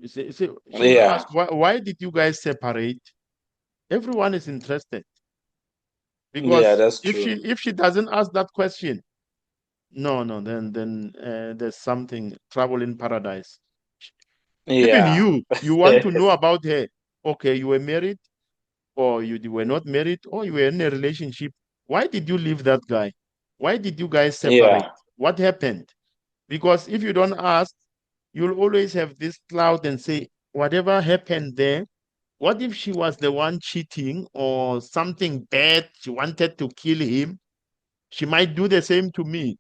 She will Yeah, ask, "Why did you guys separate?" Everyone is interested yeah, because that's if she true. if she doesn't ask that question, no, no, then there's something trouble in paradise. Even Yeah. you want to know about her. Okay, you were married, or you were not married, or you were in a relationship. Why did you leave that guy? Why did you guys separate? Yeah, What happened? Because if you don't ask, you'll always have this cloud and say, whatever happened there, what if she was the one cheating or something bad? She wanted to kill him. She might do the same to me.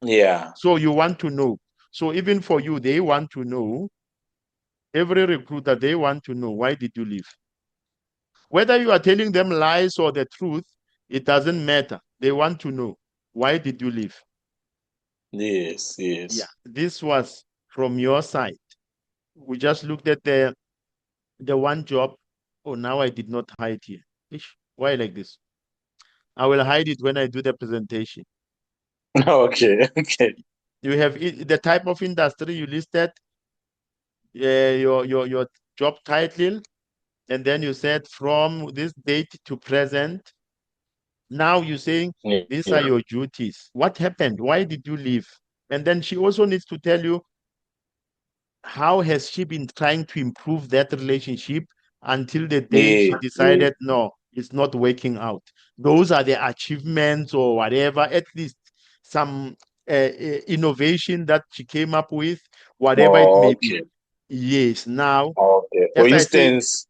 yeah, So you want to know. So even for you, they want to know. Every recruiter, they want to know, why did you leave? Whether you are telling them lies or the truth, it doesn't matter. They want to know, why did you leave? yes, Yeah, yes. this was from your side. We just looked at the one job. Oh, now I did not hide here. Ish, why like this? I will hide it when I do the presentation. Okay, okay. You have the type of industry you listed, your job title, and then you said from this date to present. Now you're saying these are Yeah, your duties. What happened? Why did you leave? And then she also needs to tell you, how has she been trying to improve that relationship until the day she yes, yes. decided, no, it's not working out. Those are the achievements or whatever, at least some innovation that she came up with, whatever it may be. Okay, Yes, now, okay. For as I say, instance,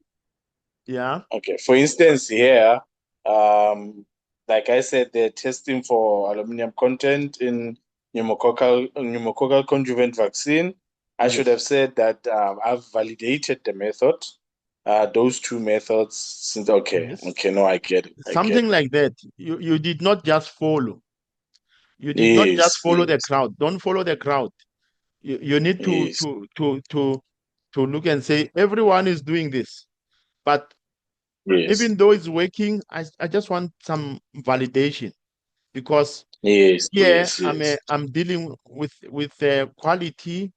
yeah, okay, for instance, here, um, like I said, they're testing for aluminum content in pneumococcal conjugate vaccine. I should have yes, said that I've validated the method. Those two methods. Since okay, yes, okay, no, I get it. I get something it. like that. You did not just follow. You did not just Yes, follow the yes, crowd. Don't follow the crowd. You need yes, to look and say everyone is doing this, but yes, even though it's working, I just want some validation, because yes, here yes, yes, I'm dealing with quality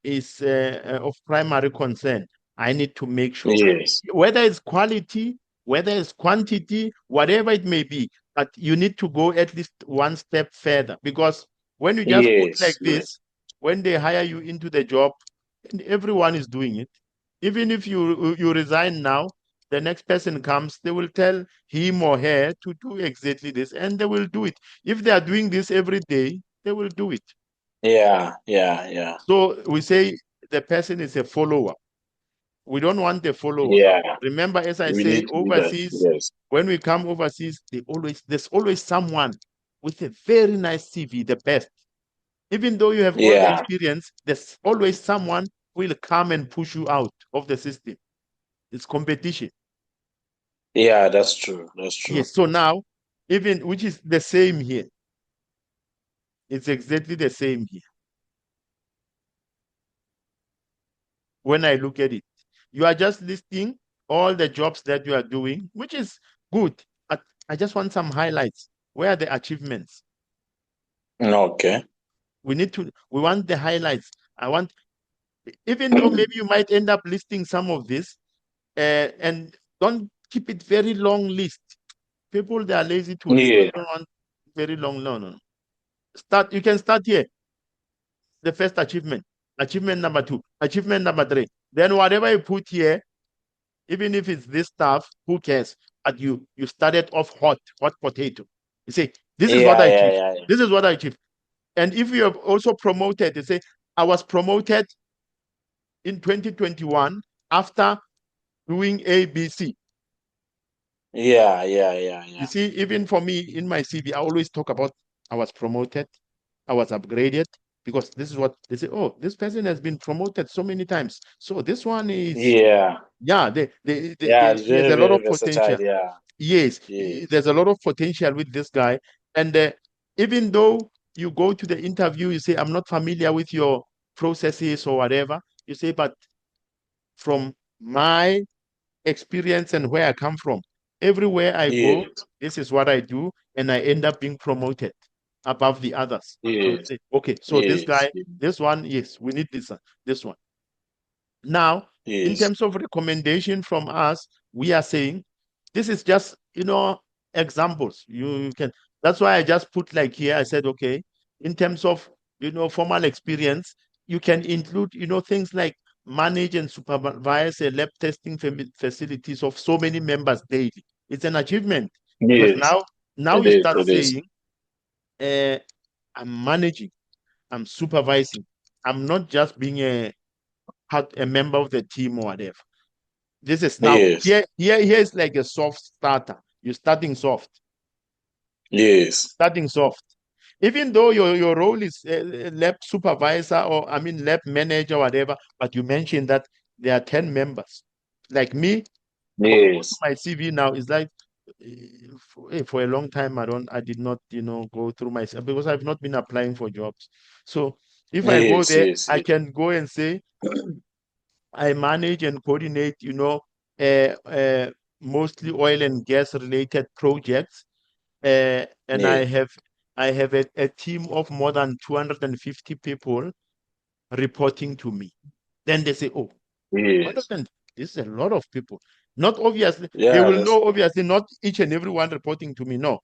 is of primary concern. I need to make sure yes, whether it's quality, whether it's quantity, whatever it may be, but you need to go at least one step further, because when you just put like yes, yes. this, when they hire you into the job, and everyone is doing it, even if you resign now, the next person comes, they will tell him or her to do exactly this, and they will do it. If they are doing this every day, they will do it. Yeah, yeah, yeah, So we say the person is a follower. We don't want a follower. yeah. Remember, as I We say, need leaders. overseas, Yes, when we come overseas, there's always someone with a very nice CV, the best. Even though you have all the yeah, experience, there's always someone who will come and push you out of the system. It's competition. yeah. That's true. That's true. Yes. So now, even which is the same here. It's exactly the same here. When I look at it, you are just listing all the jobs that you are doing, which is good. But I just want some highlights. Where are the achievements? Okay. We want the highlights. I want, even though maybe you might end up listing some of this, and don't keep it very long list. People, they are lazy to list. They Yeah. don't want very long. No, no. Start. You can start here. The first achievement. Achievement number 2. Achievement number 3. Then whatever you put here, even if it's this stuff, who cares? But you started off hot potato. You say, this is what Yeah, I yeah, achieved. yeah, yeah. This is what I achieved. And if you have also promoted, you say, I was promoted in 2021 after doing ABC. Yeah, yeah, yeah, You yeah. see, even for me in my CV, I always talk about I was promoted, I was upgraded, because this is what they say. Oh, this person has been promoted so many times. So this one is, Yeah. yeah, Yeah, it's there's very, a lot very of potential. versatile. Yeah. Yes, Yes. there's a lot of potential with this guy. And even though you go to the interview, you say, I'm not familiar with your processes or whatever, you say, but from my experience and where I come from, everywhere I go, Yes. this is what I do, and I end up being promoted above the others. So Yes. say, okay, so this Yes. guy, this one, yes, we need this one. Now, in Yes. terms of recommendation from us, we are saying this is just, examples. You can, that's why I just put like here, I said, okay, in terms of, formal experience, you can include, things like manage and supervise a lab testing facilities of so many members daily. It's an achievement, because Yes. now It you is. start It is. saying, uh, I'm managing, I'm supervising. I'm not just being a member of the team or whatever. This is now Yes. here is like a soft starter. You're starting soft, Yes. starting soft. Even though your role is lab supervisor, or I mean lab manager, whatever, but you mentioned that there are 10 members. Like me, go to Yes. my CV now. It's like, for a long time I did not, go through myself, because I've not been applying for jobs. So if I go Yes. there, Yes. I Yes. can go and say, I manage and coordinate, mostly oil and gas related projects, and Yes. I have a team of more than 250 people reporting to me. Then they say, oh, Yes. 200, this is a lot of people. Not obviously, they Yeah. will That's. know, obviously, not each and every one reporting to me. No,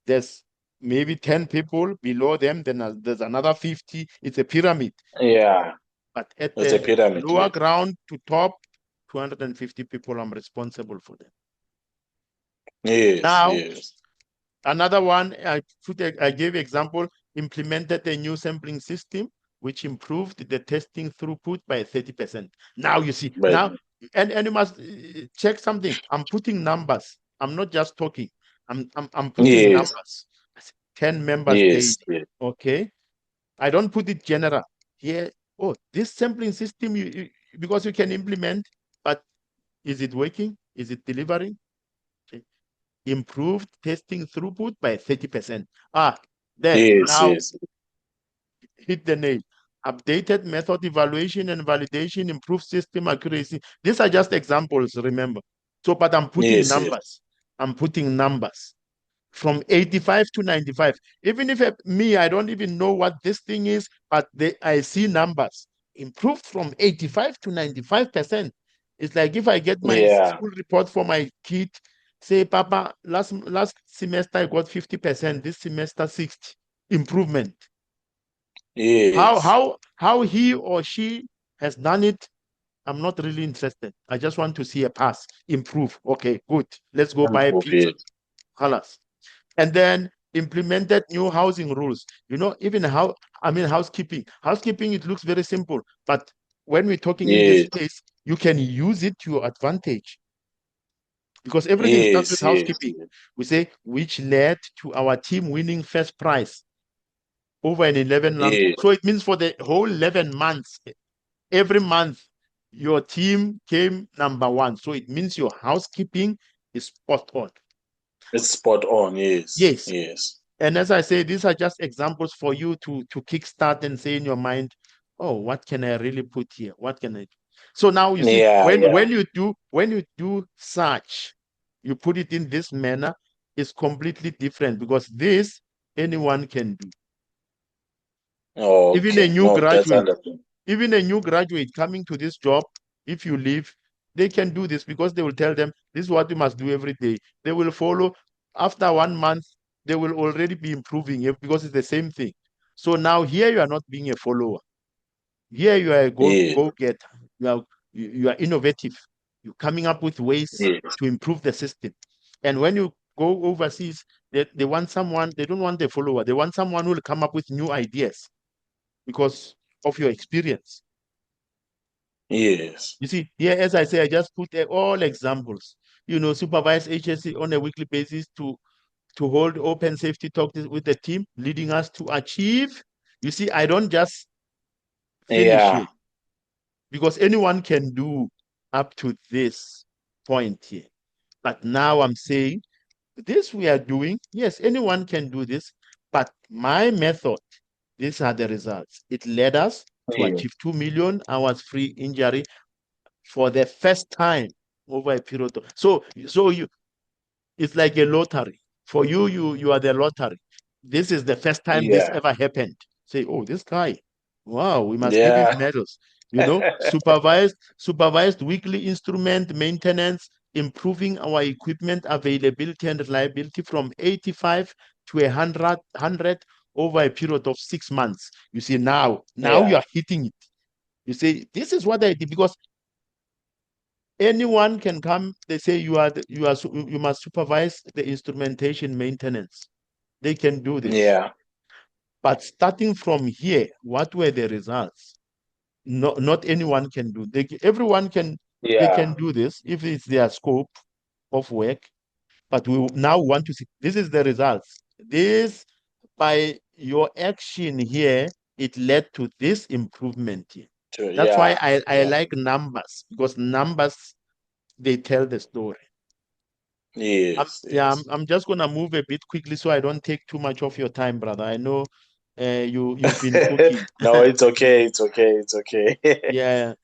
there's maybe 10 people below them, then there's another 50. It's a pyramid. Yeah. But at It's a the pyramid. lower Yeah. ground to top, 250 people, I'm responsible for them. Yes. Now, Yes. another one, I gave example, implemented a new sampling system, which improved the testing throughput by 30%. Now you see, But now, and you must check something. I'm putting numbers. I'm not just talking. I'm putting yes. numbers. 10 members daily. Yes. Yes. Okay. I don't put it general. Here, oh, this sampling system, because you can implement, but is it working? Is it delivering? Okay. Improved testing throughput by 30%. Then Yes. now Yes. hit the nail. Updated method evaluation and validation, improved system accuracy. These are just examples, remember. So, but I'm putting Yes. Yes. numbers. I'm putting numbers from 85 to 95. Even if me, I don't even know what this thing is, but I see numbers improved from 85 to 95%. It's like if I get my Yeah. school report for my kid, say, Papa, last semester I got 50%, this semester 60. Improvement. How Yes. how how he or she has done it, I'm not really interested. I just want to see a pass, improve. Okay, good. Let's go buy a Improve. pizza. Yes. Halas. And then implemented new housing rules. Even how, I mean, housekeeping. Housekeeping, it looks very simple, but when we're talking in this Yes. space, you can use it to your advantage, because everything starts with Yes. Yes. housekeeping. We say, which led to our team winning first prize over an 11 months. Yes. So it means for the whole 11 months, every month, your team came number one. So it means your housekeeping is spot on. It's spot on. Yes. Yes. Yes. And as I say, these are just examples for you to kickstart and say in your mind, oh, what can I really put here? What can I do? So now you see, Yeah. Yeah. when you do search, you put it in this manner, it's completely different because this anyone can do. Even a Okay. new No, that's graduate, understandable. even a new graduate coming to this job, if you leave, they can do this because they will tell them this is what you must do every day. They will follow. After 1 month, they will already be improving because it's the same thing. So now here you are not being a follower. Here you are a Yes. go getter. You are innovative. You're coming up with ways Yes. to improve the system. And when you go overseas, they want someone, they don't want a follower. They want someone who will come up with new ideas because of your experience. Yes. You see, here, as I say, I just put all examples. Supervise HSC on a weekly basis to hold open safety talks with the team, leading us to achieve. You see, I don't just finish Yeah. here because anyone can do up to this point here. But now I'm saying this we are doing. Yes, anyone can do this, but my method, these are the results. It led us to Yeah. achieve 2 million hours free injury for the first time over a period of so you it's like a lottery for you are the lottery. This is the first time this Yeah. ever happened. Say, oh, this guy, wow, we must give him Yeah. medals. Supervised weekly instrument maintenance, improving our equipment availability and reliability from 85 to 100 over a period of 6 months. You see, now Yeah. you are hitting it. You say, this is what I did because anyone can come. They say you must supervise the instrumentation maintenance. They can do this. Yeah. But starting from here, what were the results? Not anyone can do. Everyone can. They Yeah. can do this if it's their scope of work. But we now want to see. This is the results. This by your action here, it led to this improvement here. That's why Yeah. I Yeah. like numbers because numbers they tell the story. Yes. Yeah, Yes. I'm just gonna move a bit quickly so I don't take too much of your time, brother. I know you've been cooking. No, it's okay. It's okay. It's okay. Yeah.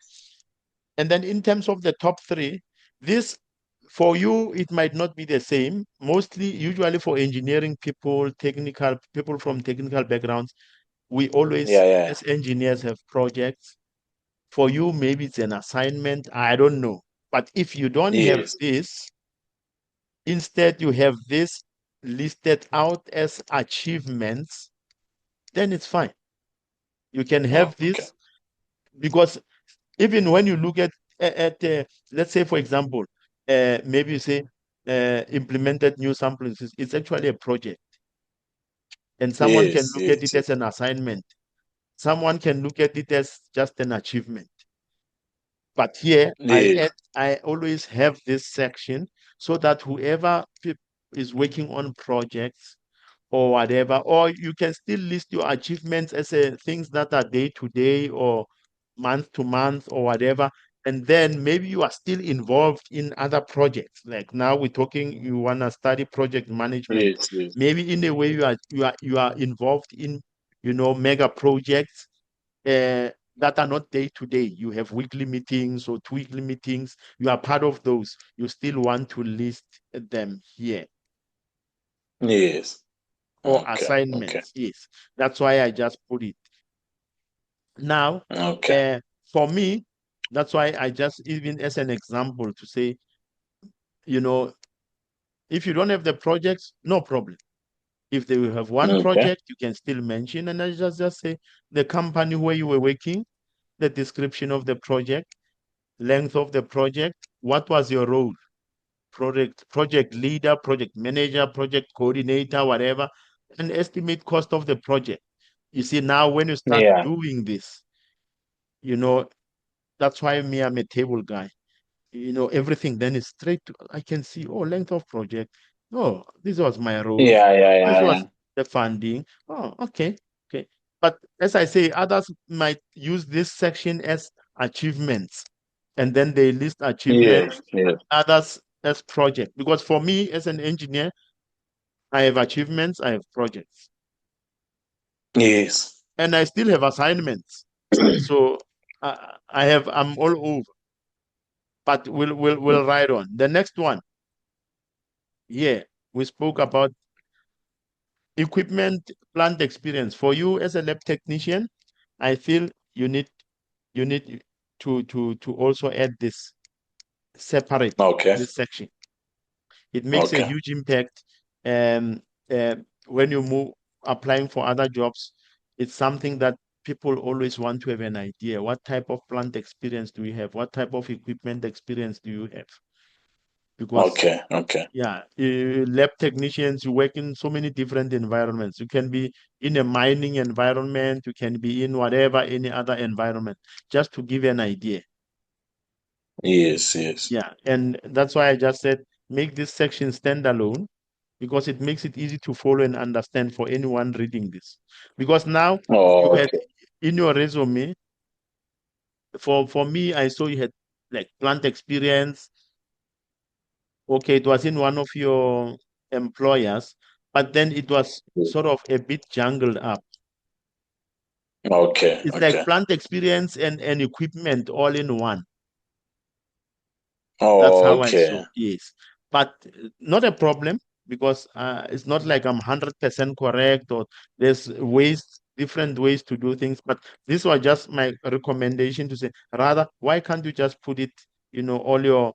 And then in terms of the top three, this for you it might not be the same. Mostly, usually for engineering people, technical people from technical backgrounds, we always Yeah. Yeah. as engineers have projects. For you, maybe it's an assignment. I don't know. But if you don't have Yes. this, instead, you have this listed out as achievements, then it's fine. You can have Okay. this because even when you look at let's say, for example, maybe you say implemented new sampling system, it's actually a project, and someone can Yes. look at Yes. it as an assignment. Someone can look at it as just an achievement. But here, Yes. I always have this section so that whoever is working on projects or whatever, or you can still list your achievements as things that are day to day or month to month or whatever. And then maybe you are still involved in other projects. Like now we're talking, you want to study project management. Yes. Yes. Maybe in a way you are involved in mega projects that are not day to day. You have weekly meetings or weekly meetings. You are part of those. You still want to list them here Yes. or Okay. Okay. assignments. Yes, that's why I just put it. Now, Okay. uh, for me, that's why I just even as an example to say, you know, if you don't have the projects, no problem. If they will have one Okay. project, you can still mention, and I just say the company where you were working, the description of the project, length of the project, what was your role, project leader, project manager, project coordinator, whatever, and estimate cost of the project. You see, now when you start Yeah. doing this, you know, that's why me, I'm a table guy. Everything then is straight to, I can see, oh, length of project. Oh, this was my role. Yeah. Yeah. This Yeah. was Yeah. the funding. Oh, okay. Okay. But as I say, others might use this section as achievements, and then they list achievements, Yes. Yes. others as project. Because for me, as an engineer, I have achievements, I have projects, Yes. and I still have assignments. So I'm all over, but we'll ride on. The next one, yeah, we spoke about equipment plant experience. For you as a lab technician, I feel you need to also add this separate Okay. this section. It makes a Okay. huge impact. Um, when you move applying for other jobs, it's something that people always want to have an idea. What type of plant experience do you have? What type of equipment experience do you have? Because Okay. Okay. yeah, lab technicians, you work in so many different environments. You can be in a mining environment, you can be in whatever, any other environment, just to give an idea. Yes. Yes. Yeah, and that's why I just said make this section standalone because it makes it easy to follow and understand for anyone reading this. Because now you Oh, had okay. in your resume, for me, I saw you had like plant experience. Okay, it was in one of your employers, but then it was sort of a bit jungled up. Okay. It's like Okay. plant experience and equipment all in one. That's Oh, how I okay. saw. Yes, but not a problem because it's not like I'm 100% correct or there's different ways to do things. But this was just my recommendation to say, rather, why can't you just put it, all your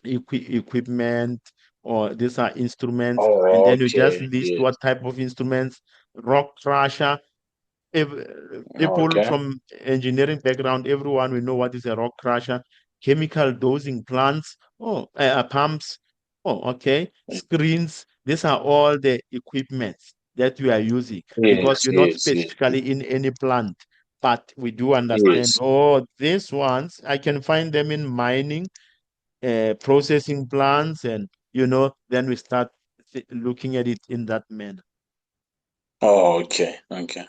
equipment or these are instruments, and Oh, then you just okay. list Yes. what type of instruments, rock crusher. If people Okay. from engineering background, everyone will know what is a rock crusher, chemical dosing plants, pumps, okay, screens. These are all the equipments that we are using because Yes. you're not Yes. Yes. specifically in any plant, but we do understand, Yes. these ones, I can find them in mining, processing plants, and, then we start looking at it in that manner. Oh, okay. Okay.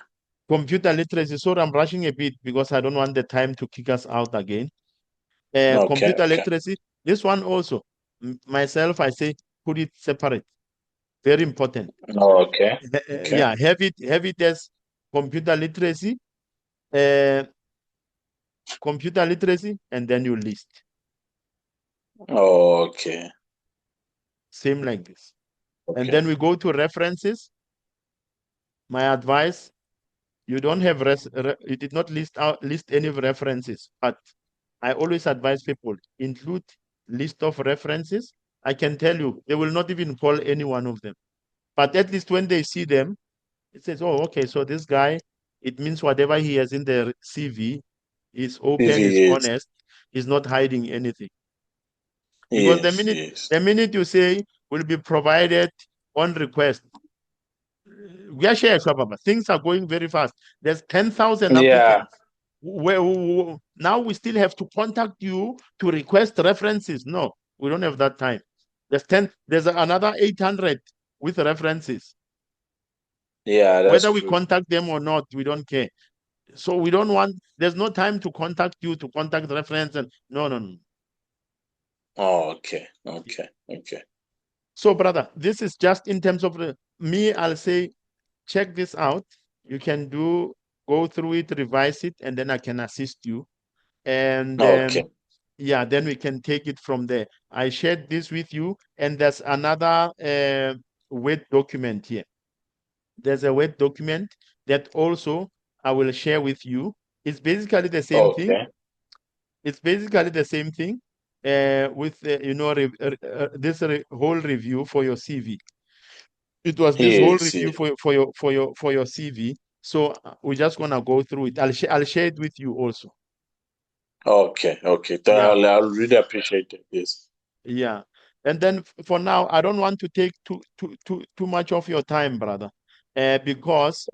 Computer literacy. Sorry, I'm rushing a bit because I don't want the time to kick us out again. Okay. Computer Okay. literacy. This one also, myself, I say put it separate. Very important. Oh, okay. Okay. Yeah, have it as computer literacy, uh, computer literacy, and then you list. Oh, okay. Same like this. And Okay. then we go to references. My advice, you don't have you did not list any references, but I always advise people include list of references. I can tell you they will not even call any one of them, but at least when they see them, it says, oh, okay, so this guy, it means whatever he has in the CV is open, is Yes. honest, he's not hiding anything. Because the Yes. minute Yes. the minute you say will be provided on request, we are sure, things are going very fast. There's 10,000 Yeah. applicants. Now we still have to contact you to request references. No, we don't have that time. There's another 800 with references. Yeah. That's Whether we true. contact them or not, we don't care. So we don't want, there's no time to contact you to contact reference. And no, no, no. Oh, okay. Okay. Okay. So, brother, this is just in terms of me, I'll say, check this out. You can go through it, revise it, and then I can assist you. And Okay. yeah, then we can take it from there. I shared this with you, and there's another Word document here. There's a Word document that also I will share with you. It's basically the same thing. Okay. It's basically the same thing with this whole review for your CV. It was this whole Yes. review Yes. for your CV. So we're just gonna go through it. I'll share it with you also. Okay. Okay. Yeah, I'll really appreciate it. Yes. yeah. And then for now, I don't want to take too much of your time, brother, because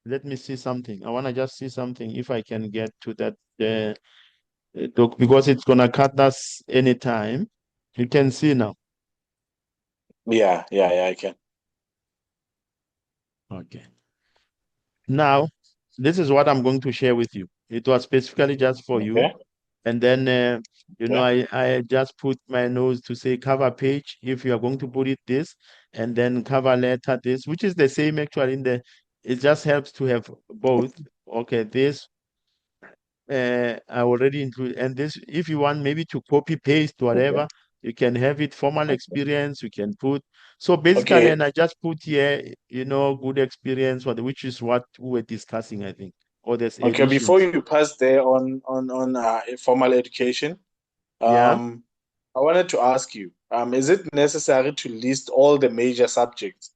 let me see something. I wanna just see something if I can get to that doc because it's gonna cut us anytime. You can see now. Yeah. Yeah. Yeah. I can. Okay. Now, this is what I'm going to share with you. It was specifically just for you. Okay. And then, Okay. I just put my notes to say cover page if you are going to put it this, and then cover letter this, which is the same actually it just helps to have both. Okay, this I already include, and this, if you want maybe to copy paste Okay. whatever, you can have it formal Okay. experience, you can put. So basically, Okay. and I just put here, good experience, which is what we were discussing, I think. Or there's Okay. Before additions. you pass there on formal education, Yeah. um, I wanted to ask you, is it necessary to list all the major subjects?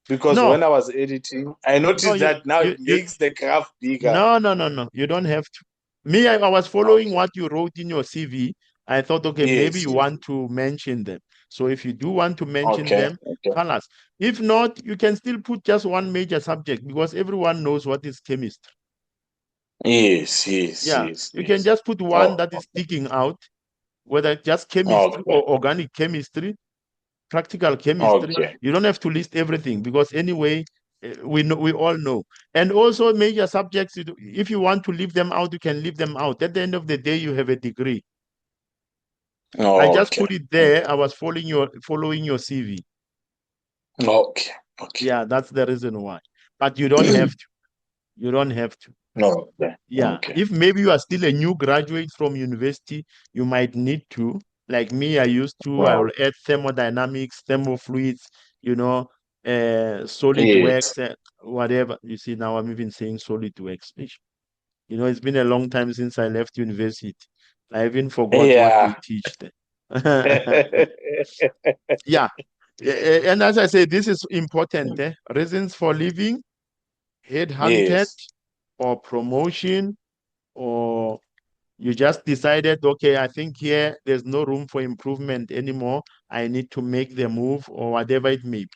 Because No, when I was editing, I no, noticed that now it you makes the graph bigger. no, no, no, no. You don't have to. Me, I was following Okay. what you wrote in your CV. I thought, okay, maybe Yes, you yes. want to mention them. So if you do want to mention Okay. them, Okay. tell us. If not, you can still put just one major subject because everyone knows what is chemistry. Yes, yes, Yeah, yes, you can yes. just put one Oh, that is sticking out, whether just chemistry okay. or organic chemistry, practical chemistry. Okay. You don't have to list everything because anyway, we all know. And also major subjects, if you want to leave them out, you can leave them out. At the end of the day, you have a degree. I just Okay. put it there. I was following your CV. Okay. Okay. Yeah, that's the reason why. But you don't have to. You don't have to. Okay. Yeah, Okay. if maybe you are still a new graduate from university, you might need to. Like me, I will Oh, add thermodynamics, thermofluids, solid yes. works, whatever. You see, now I'm even saying solid works. It's been a long time since I left university. I even forgot what they Yeah. teach there. Yeah. And as I say, this is important. Reasons for leaving, headhunted, Yes. or promotion, or you just decided, okay, I think here there's no room for improvement anymore. I need to make the move or whatever it may be.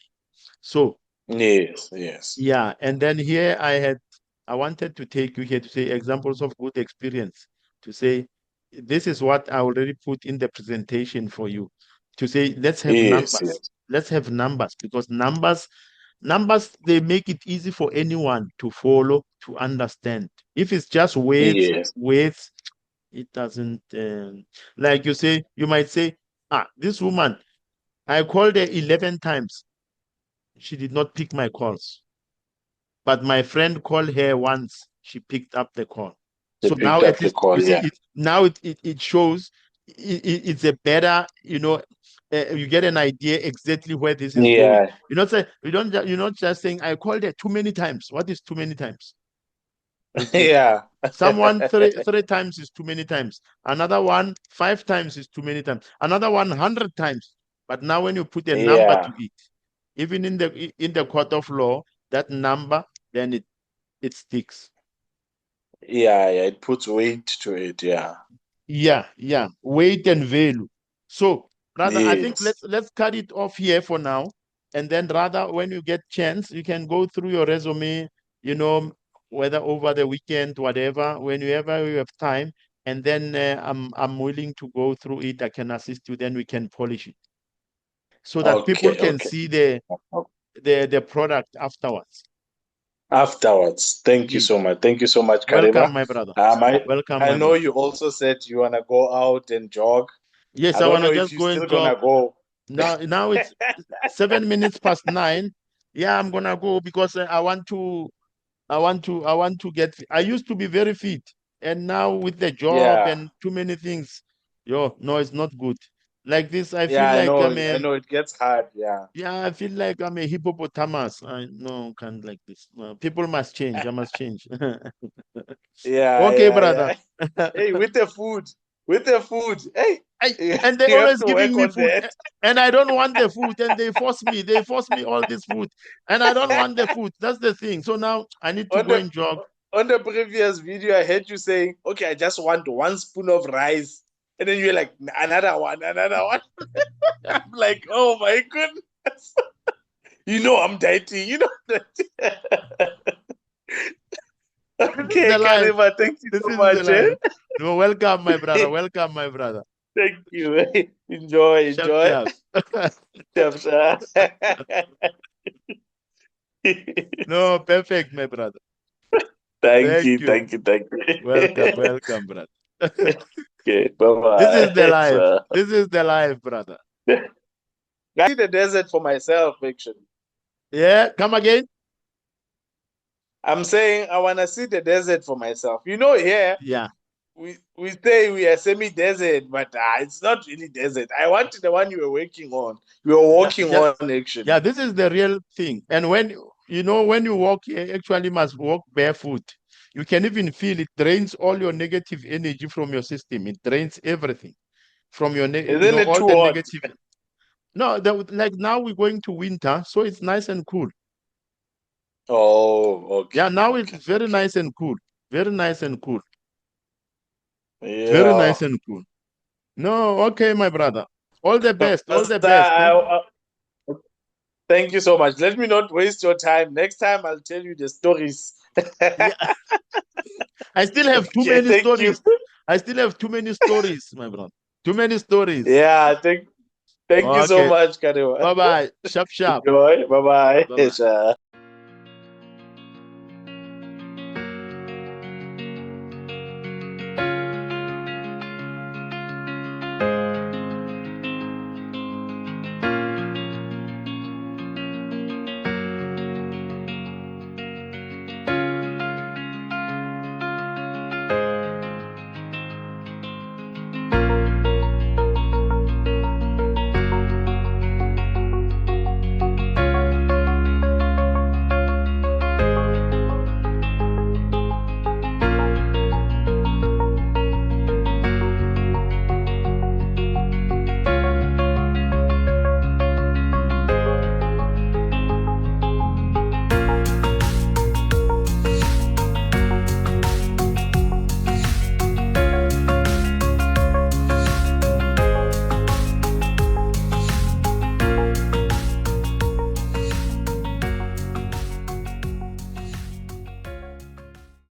So, Yes. Yes. yeah. And then here I wanted to take you here to say examples of good experience, to say, this is what I already put in the presentation for you, to say, let's have Yes. numbers. Yes. Let's have numbers because numbers, they make it easy for anyone to follow, to understand. If it's just Yes. words, it doesn't, like you might say, this woman, I called her 11 times. She did not pick my calls. But my friend called her once. She picked up the call. They So now picked up at the least you call. see Yeah. it. Now it shows it's a better, you get an idea exactly where this is going. Yeah. You're not just saying I called her too many times. What is too many times? Exactly. Yeah. Someone three times is too many times. Another one 5 times is too many times. Another 100 times. But now when you put a number Yeah. to it, even in the court of law, that number, then it sticks. Yeah. Yeah. It puts weight to it. Yeah. Yeah, yeah. Weight and value. So rather, I think Yes. let's cut it off here for now. And then rather when you get chance, you can go through your resume, you know, whether over the weekend, whatever, whenever you have time. And then I'm willing to go through it. I can assist you. Then we can polish it so that people Okay. can Okay. see the product afterwards. Afterwards. Thank you so Yes. much. Thank you so much, Welcome, Kariba. my brother. Um, I Welcome, I my know brother. you also said you wanna go out and jog. Yes, I I don't want know to if just you're go and still jog. gonna go. Now it's 7 minutes past 9. Yeah, I'm gonna go because I want to get. I used to be very fit, and now with the job Yeah. and too many things, no, it's not good. Like this, I feel Yeah, I like know. I know it gets hard. Yeah. I feel like I'm a hippopotamus. I no can't like this. People must change. I must change. Yeah, Okay, yeah, brother. yeah. Hey, with the food. Hey, And they you have always to giving work me on food, that. and I don't want the food, and they force me all this food, and I don't want the food. That's the thing. So now I need to On go the and jog. previous video, I heard you saying, "Okay, I just want 1 spoon of rice," and then you're like, "Another one, another one." I'm like, "Oh my goodness!" I'm dieting. That. This is the Okay, life. Kariba, thank you This so is the much. life. No, welcome, my brother. Welcome, my brother. Thank you. Enjoy, Chef, enjoy. chef. No, perfect, my brother. Thank Thank you, you. thank you, thank Welcome, you. welcome, brother. Okay, This is the bye-bye. life. This is the life, brother. I see the desert for myself, actually. Yeah, come again. I'm saying I want to see the desert for myself. Here Yeah, we say we are semi-desert, but it's not really desert. I want the one you were working on. You were yeah, walking yeah, on, yeah. actually. This is the real thing. And when you walk, you actually must walk barefoot. You can even feel it drains all your negative energy from your system. It drains everything from your, Isn't it all too the hot? negative. No, like now we're going to winter, so it's nice and cool. Oh, Yeah, okay, now it's okay, very okay. nice and cool. Very nice and cool. Very Yeah. nice and cool. No, okay, my brother. All the best. All the Pastor, best. Eh? thank you so much. Let me not waste your time. Next time, I'll tell you the stories. Yeah, I still have too Okay, many thank you. stories. I still have too many stories, my brother. Too many stories. Yeah, thank you so Okay. much, Kariba. Bye bye. Sharp, sharp. Enjoy. Bye Bye bye. bye.